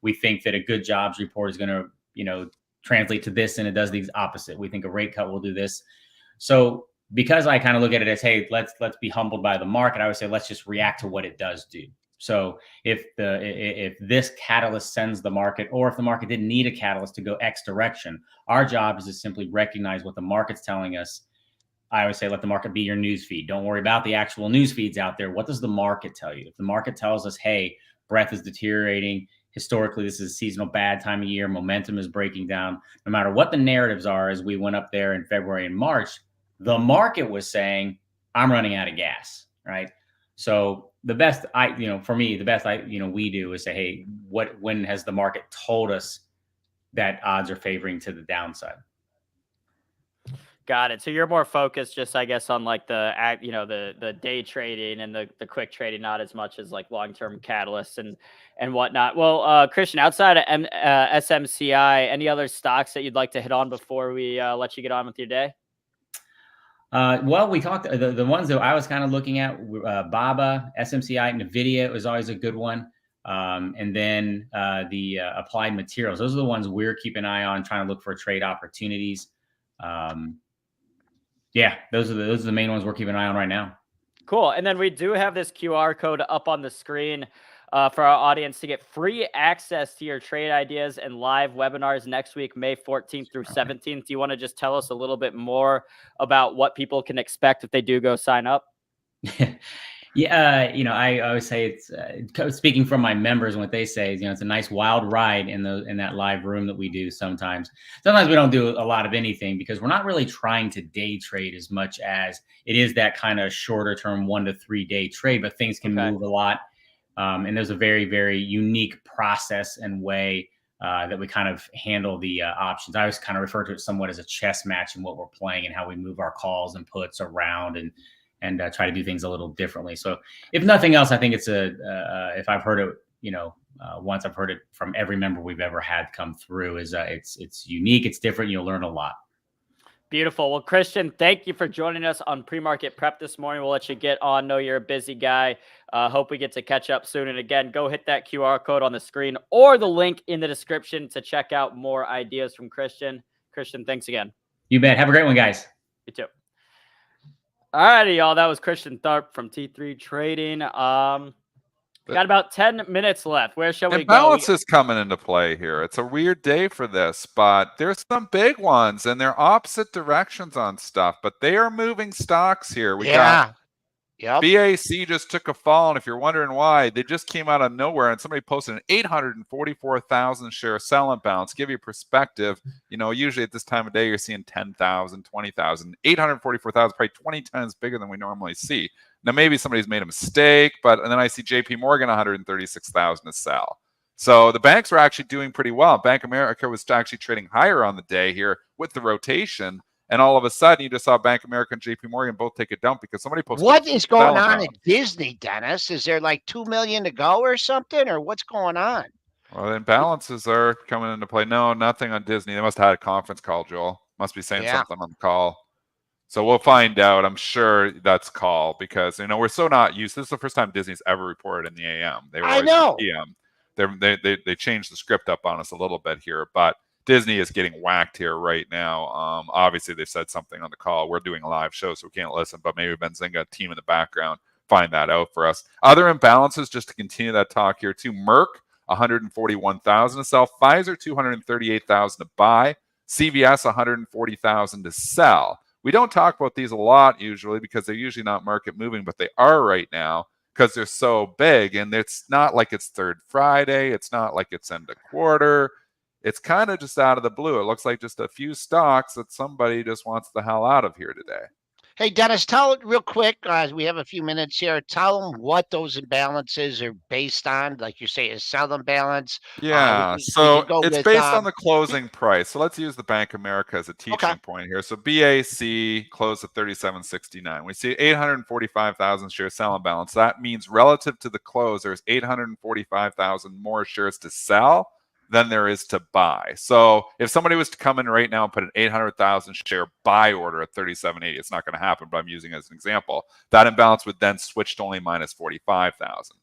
We think that a good jobs report is going to, translate to this, and it does the opposite. We think a rate cut will do this. So because I kind of look at it as, hey, let's be humbled by the market, I would say, let's just react to what it does do. So if this catalyst sends the market, or if the market didn't need a catalyst to go X direction, our job is to simply recognize what the market's telling us. I always say, let the market be your news feed. Don't worry about the actual news feeds out there. What does the market tell you? If the market tells us, hey, breadth is deteriorating, historically, this is a seasonal bad time of year, momentum is breaking down, no matter what the narratives are, as we went up there in February and March, the market was saying, I'm running out of gas, right? So the best we do is say, hey, when has the market told us that odds are favoring to the downside? Got it. So you're more focused just, I guess, on like the day trading and the quick trading, not as much as like long-term catalysts and whatnot. Well, Christian, outside of SMCI, any other stocks that you'd like to hit on before we let you get on with your day? Well, we talked the ones that I was kind of looking at, BABA, SMCI, NVIDIA was always a good one. And then the Applied Materials. Those are the ones we're keeping an eye on, trying to look for trade opportunities. Yeah, those are the main ones we're keeping an eye on right now. Cool. And then we do have this QR code up on the screen. for our audience to get free access to your trade ideas and live webinars next week, May 14th through 17th. Do you want to just tell us a little bit more about what people can expect if they do go sign up? Yeah, I always say it's speaking from my members and what they say is, it's a nice wild ride in that live room that we do sometimes. Sometimes we don't do a lot of anything because we're not really trying to day trade as much as it is that kind of shorter term 1 to 3 day trade, but things can move a lot. And there's a very, very unique process and way that we kind of handle the options. I always kind of refer to it somewhat as a chess match in what we're playing and how we move our calls and puts around and try to do things a little differently. So if nothing else, I think it's if I've heard it, once I've heard it from every member we've ever had come through is it's unique. It's different. You'll learn a lot. Beautiful. Well, Christian, thank you for joining us on Pre-Market Prep this morning. We'll let you get on. Know you're a busy guy. Hope we get to catch up soon. And again, go hit that QR code on the screen or the link in the description to check out more ideas from Christian. Christian, thanks again. You bet. Have a great one, guys. You too. All righty, y'all. That was Christian Tharp from T3 Trading. Got about 10 minutes left. Where shall we go? Imbalance is coming into play here. It's a weird day for this, but there's some big ones, and they're opposite directions on stuff, but they are moving stocks here. We got BAC just took a fall, and if you're wondering why, they just came out of nowhere, and somebody posted an 844,000 share sell imbalance. Give you perspective, usually at this time of day, you're seeing 10,000, 20,000. 844,000, probably 20 times bigger than we normally see. Now, maybe somebody's made a mistake, and then I see JP Morgan 136,000 to sell. So the banks were actually doing pretty well. Bank of America was actually trading higher on the day here with the rotation. And all of a sudden, you just saw Bank of America and JP Morgan both take a dump because somebody posted. What is going on at Disney, Dennis? Is there like 2 million to go or something, or what's going on? Well, the imbalances are coming into play. No, nothing on Disney. They must have had a conference call, Joel. Must be saying something on the call. So we'll find out. I'm sure that's call because we're so not used. This is the first time Disney's ever reported in the AM. They were always in the PM. They changed the script up on us a little bit here, but Disney is getting whacked here right now. Obviously, they've said something on the call. We're doing a live show, so we can't listen, but maybe Benzinga team in the background find that out for us. Other imbalances, just to continue that talk here, too. Merck, 141,000 to sell. Pfizer, 238,000 to buy. CVS, 140,000 to sell. We don't talk about these a lot usually because they're usually not market moving, but they are right now because they're so big. And it's not like it's third Friday. It's not like it's end of quarter. It's kind of just out of the blue. It looks like just a few stocks that somebody just wants the hell out of here today. Hey, Dennis, tell it real quick. We have a few minutes here. Tell them what those imbalances are based on. Like you say, a sell imbalance. Yeah, so it's based on the closing price. So let's use the Bank of America as a teaching point here. So BAC closed at 37.69. We see 845,000 share sell imbalance. That means relative to the close, there's 845,000 more shares to sell than there is to buy. So if somebody was to come in right now and put an 800,000 share buy order at 37.80, it's not going to happen, but I'm using it as an example. That imbalance would then switch to only minus 45,000.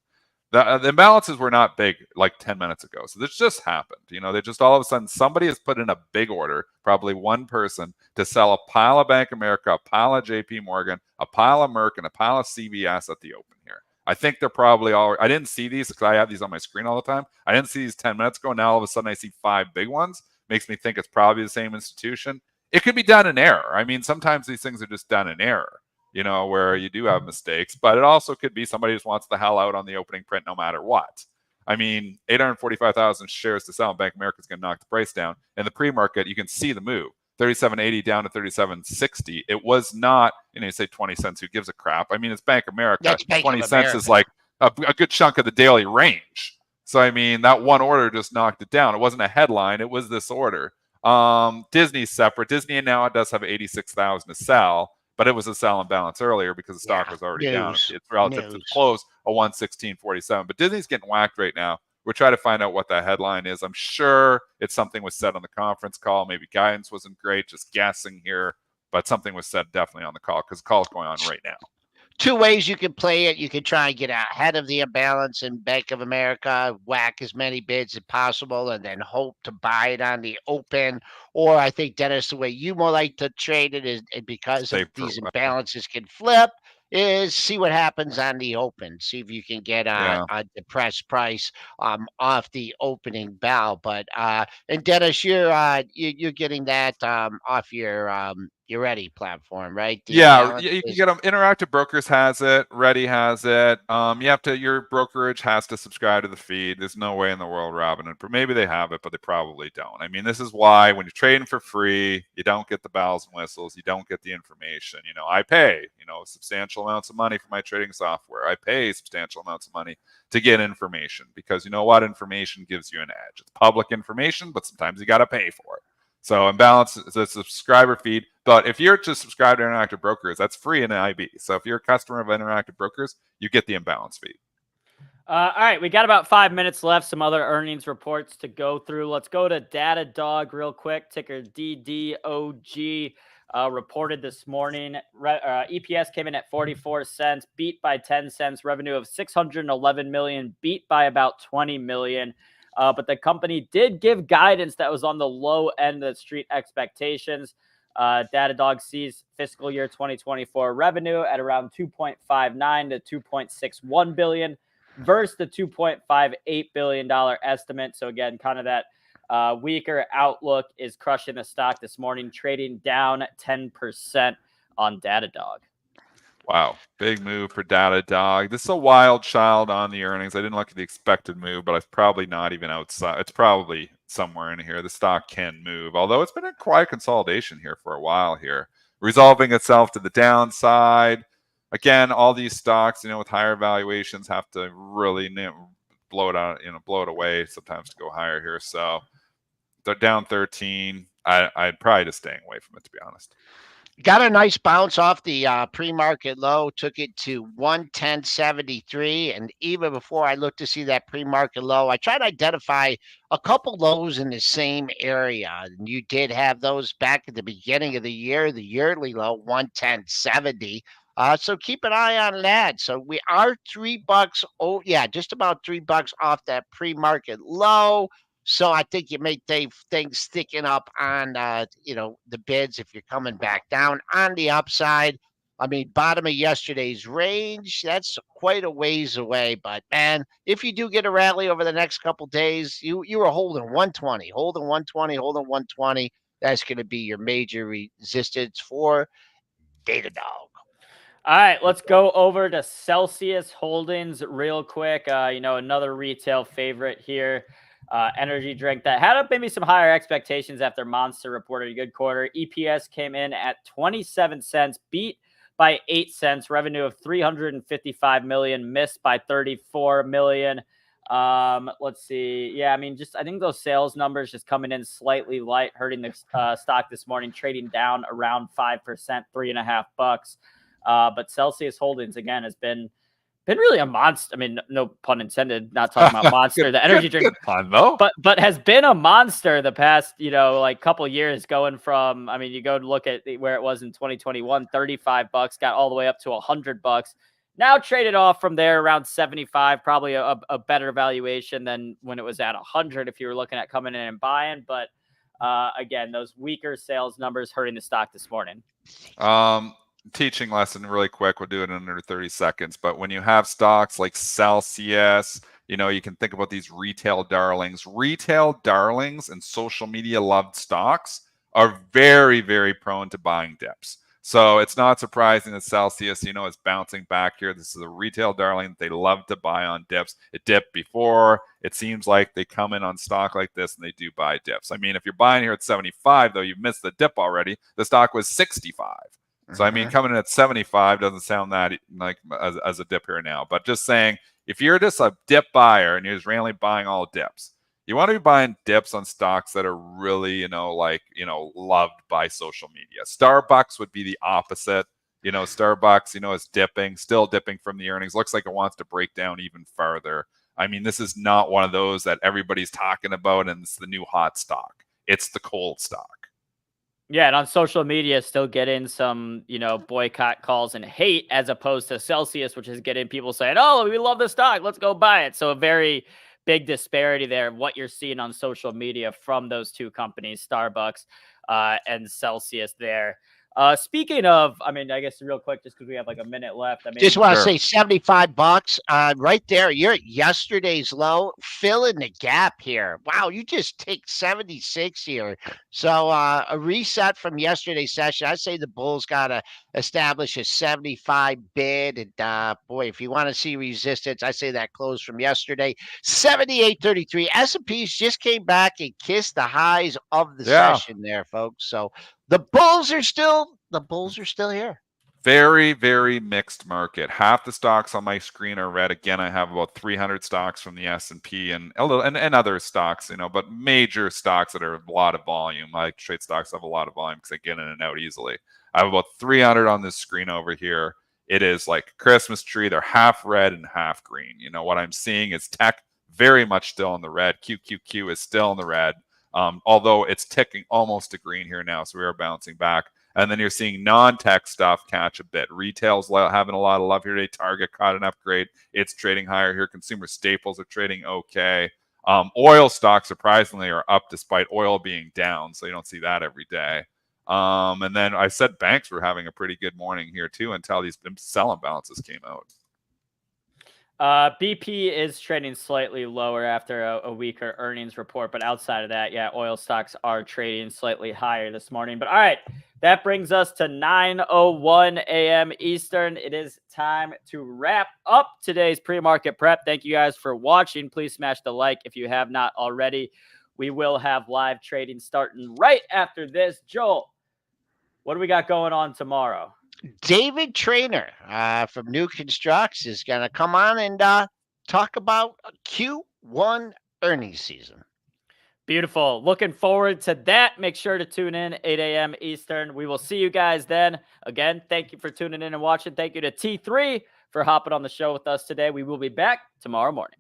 The imbalances were not big like 10 minutes ago. So this just happened. They just all of a sudden, somebody has put in a big order, probably one person, to sell a pile of Bank of America, a pile of JP Morgan, a pile of Merck, and a pile of CVS at the open here. I think they're probably all. I didn't see these because I have these on my screen all the time. I didn't see these 10 minutes ago. Now all of a sudden I see 5 big ones. Makes me think it's probably the same institution. It could be done in error. I mean, sometimes these things are just done in error, where you do have mistakes. But it also could be somebody just wants the hell out on the opening print no matter what. I mean, 845,000 shares to sell in Bank of America is going to knock the price down. In the pre-market, you can see the move. 37.80 down to 37.60. It was not, you say 20 cents, who gives a crap? I mean, it's Bank of America. That's 20 cents is like a good chunk of the daily range. So, I mean, that one order just knocked it down. It wasn't a headline. It was this order. Disney's separate. Disney now does have 86,000 to sell, but it was a sell imbalance earlier because the stock was already down. It's relative to the close, a 116.47. But Disney's getting whacked right now. We're trying to find out what that headline is. I'm sure it's something was said on the conference call. Maybe guidance wasn't great, just guessing here. But something was said definitely on the call because the call is going on right now. 2 ways you can play it. You can try and get ahead of the imbalance in Bank of America, whack as many bids as possible, and then hope to buy it on the open. Or I think, Dennis, the way you more like to trade it is because these imbalances can flip, is see what happens on the open. See if you can get Yeah. a depressed price off the opening bell. But and Dennis, you're getting that off your Ready platform, right? The Yeah, imbalance you can is get them. Interactive Brokers has it. Ready has it. You have to. Your brokerage has to subscribe to the feed. There's no way in the world, Robin. And maybe they have it, but they probably don't. I mean, this is why when you're trading for free, you don't get the bells and whistles. You don't get the information. You know, I pay substantial amounts of money for my trading software. I pay substantial amounts of money to get information because you know what? Information gives you an edge. It's public information, but sometimes you got to pay for it. So imbalance is a subscriber feed. But if you're to subscribe to Interactive Brokers, that's free in the IB. So if you're a customer of Interactive Brokers, you get the imbalance feed. All right, we got about 5 minutes left. Some other earnings reports to go through. Let's go to Datadog real quick. Ticker DDOG reported this morning. EPS came in at 44 cents, beat by 10 cents. Revenue of 611 million, beat by about 20 million. But the company did give guidance that was on the low end of the street expectations. Datadog sees fiscal year 2024 revenue at around 2.59 to 2.61 billion versus the $2.58 billion estimate. So again, kind of that weaker outlook is crushing the stock this morning, trading down 10% on Datadog. Wow, big move for Datadog. This is a wild child on the earnings. I didn't look at the expected move, but it's probably not even outside. It's probably somewhere in here. The stock can move, although it's been a quiet consolidation here for a while here, resolving itself to the downside. Again, all these stocks, with higher valuations have to really blow it out, blow it away sometimes to go higher here. So they're down 13. I'd probably just staying away from it, to be honest. got a nice bounce off the pre-market low, took it to 110.73. And even before I looked to see that pre-market low, I tried to identify a couple lows in the same area. And you did have those back at the beginning of the year, the yearly low, 110.70. So keep an eye on that. So we are $3. Oh, yeah, just about $3 off that pre-market low. So I think you may things sticking up on, the bids if you're coming back down on the upside. I mean, bottom of yesterday's range, that's quite a ways away. But man, if you do get a rally over the next couple days, you were holding 120, holding 120, holding 120. That's going to be your major resistance for Datadog. All right, let's go over to Celsius Holdings real quick. Another retail favorite here. Energy drink that had maybe some higher expectations after Monster reported a good quarter. EPS came in at 27 cents, beat by 8 cents. Revenue of 355 million, missed by 34 million. Let's see. Yeah, I mean, I think those sales numbers just coming in slightly light, hurting the stock this morning, trading down around 5%, $3.50. But Celsius Holdings again has been really a monster. I mean, no pun intended, not talking about Monster, the energy drink. Good pun, though. But has been a monster the past, couple years, going from, I mean, you go to look at where it was in 2021, $35, got all the way up to $100. Now traded off from there around 75, probably a better valuation than when it was at 100 if you were looking at coming in and buying. But again, those weaker sales numbers hurting the stock this morning. Teaching lesson really quick. We'll do it in under 30 seconds. But when you have stocks like Celsius, you can think about these retail darlings. Retail darlings and social media loved stocks are very, very prone to buying dips. So it's not surprising that Celsius, is bouncing back here. This is a retail darling that they love to buy on dips. It dipped before. It seems like they come in on stock like this and they do buy dips. I mean, if you're buying here at 75, though, you've missed the dip already. The stock was 65. So, I mean, coming in at 75 doesn't sound that like as a dip here now. But just saying, if you're just a dip buyer and you're just randomly buying all dips, you want to be buying dips on stocks that are really, loved by social media. Starbucks would be the opposite. Starbucks, is dipping, still dipping from the earnings. Looks like it wants to break down even further. I mean, this is not one of those that everybody's talking about and it's the new hot stock. It's the cold stock. Yeah, and on social media, still getting some, boycott calls and hate, as opposed to Celsius, which is getting people saying, "Oh, we love the stock, let's go buy it." So a very big disparity there of what you're seeing on social media from those two companies, Starbucks and Celsius there. Speaking of, I mean, I guess real quick, just because we have like a minute left. I mean, Just want to Sure. say $75 right there. You're at yesterday's low, filling the gap here. Wow, you just take 76 here. So a reset from yesterday's session. I say the Bulls got to establish a 75 bid. And boy, if you want to see resistance, I say that close from yesterday, 78.33. S&Ps just came back and kissed the highs of the Yeah. session there, folks. So the Bulls are still here. Very, very mixed market. Half the stocks on my screen are red. Again, I have about 300 stocks from the S&P and a little and other stocks, but major stocks that are a lot of volume. I trade stocks that have a lot of volume because I get in and out easily. I have about 300 on this screen over here. It is like a Christmas tree. They're half red and half green. What I'm seeing is tech very much still in the red. QQQ is still in the red, although it's ticking almost to green here now. So we are bouncing back. And then you're seeing non-tech stuff catch a bit. Retail's having a lot of love here today. Target caught an upgrade. It's trading higher here. Consumer staples are trading okay. Oil stocks, surprisingly, are up despite oil being down. So you don't see that every day. And then I said banks were having a pretty good morning here, too, until these sell imbalances came out. BP is trading slightly lower after a weaker earnings report. But outside of that, yeah, oil stocks are trading slightly higher this morning. But all right. That brings us to 9:01 a.m. Eastern. It is time to wrap up today's pre-market prep. Thank you guys for watching. Please smash the like if you have not already. We will have live trading starting right after this. Joel, what do we got going on tomorrow? David Trainer from New Constructs is going to come on and talk about Q1 earnings season. Beautiful. Looking forward to that. Make sure to tune in 8 a.m. Eastern. We will see you guys then. Again, thank you for tuning in and watching. Thank you to T3 for hopping on the show with us today. We will be back tomorrow morning.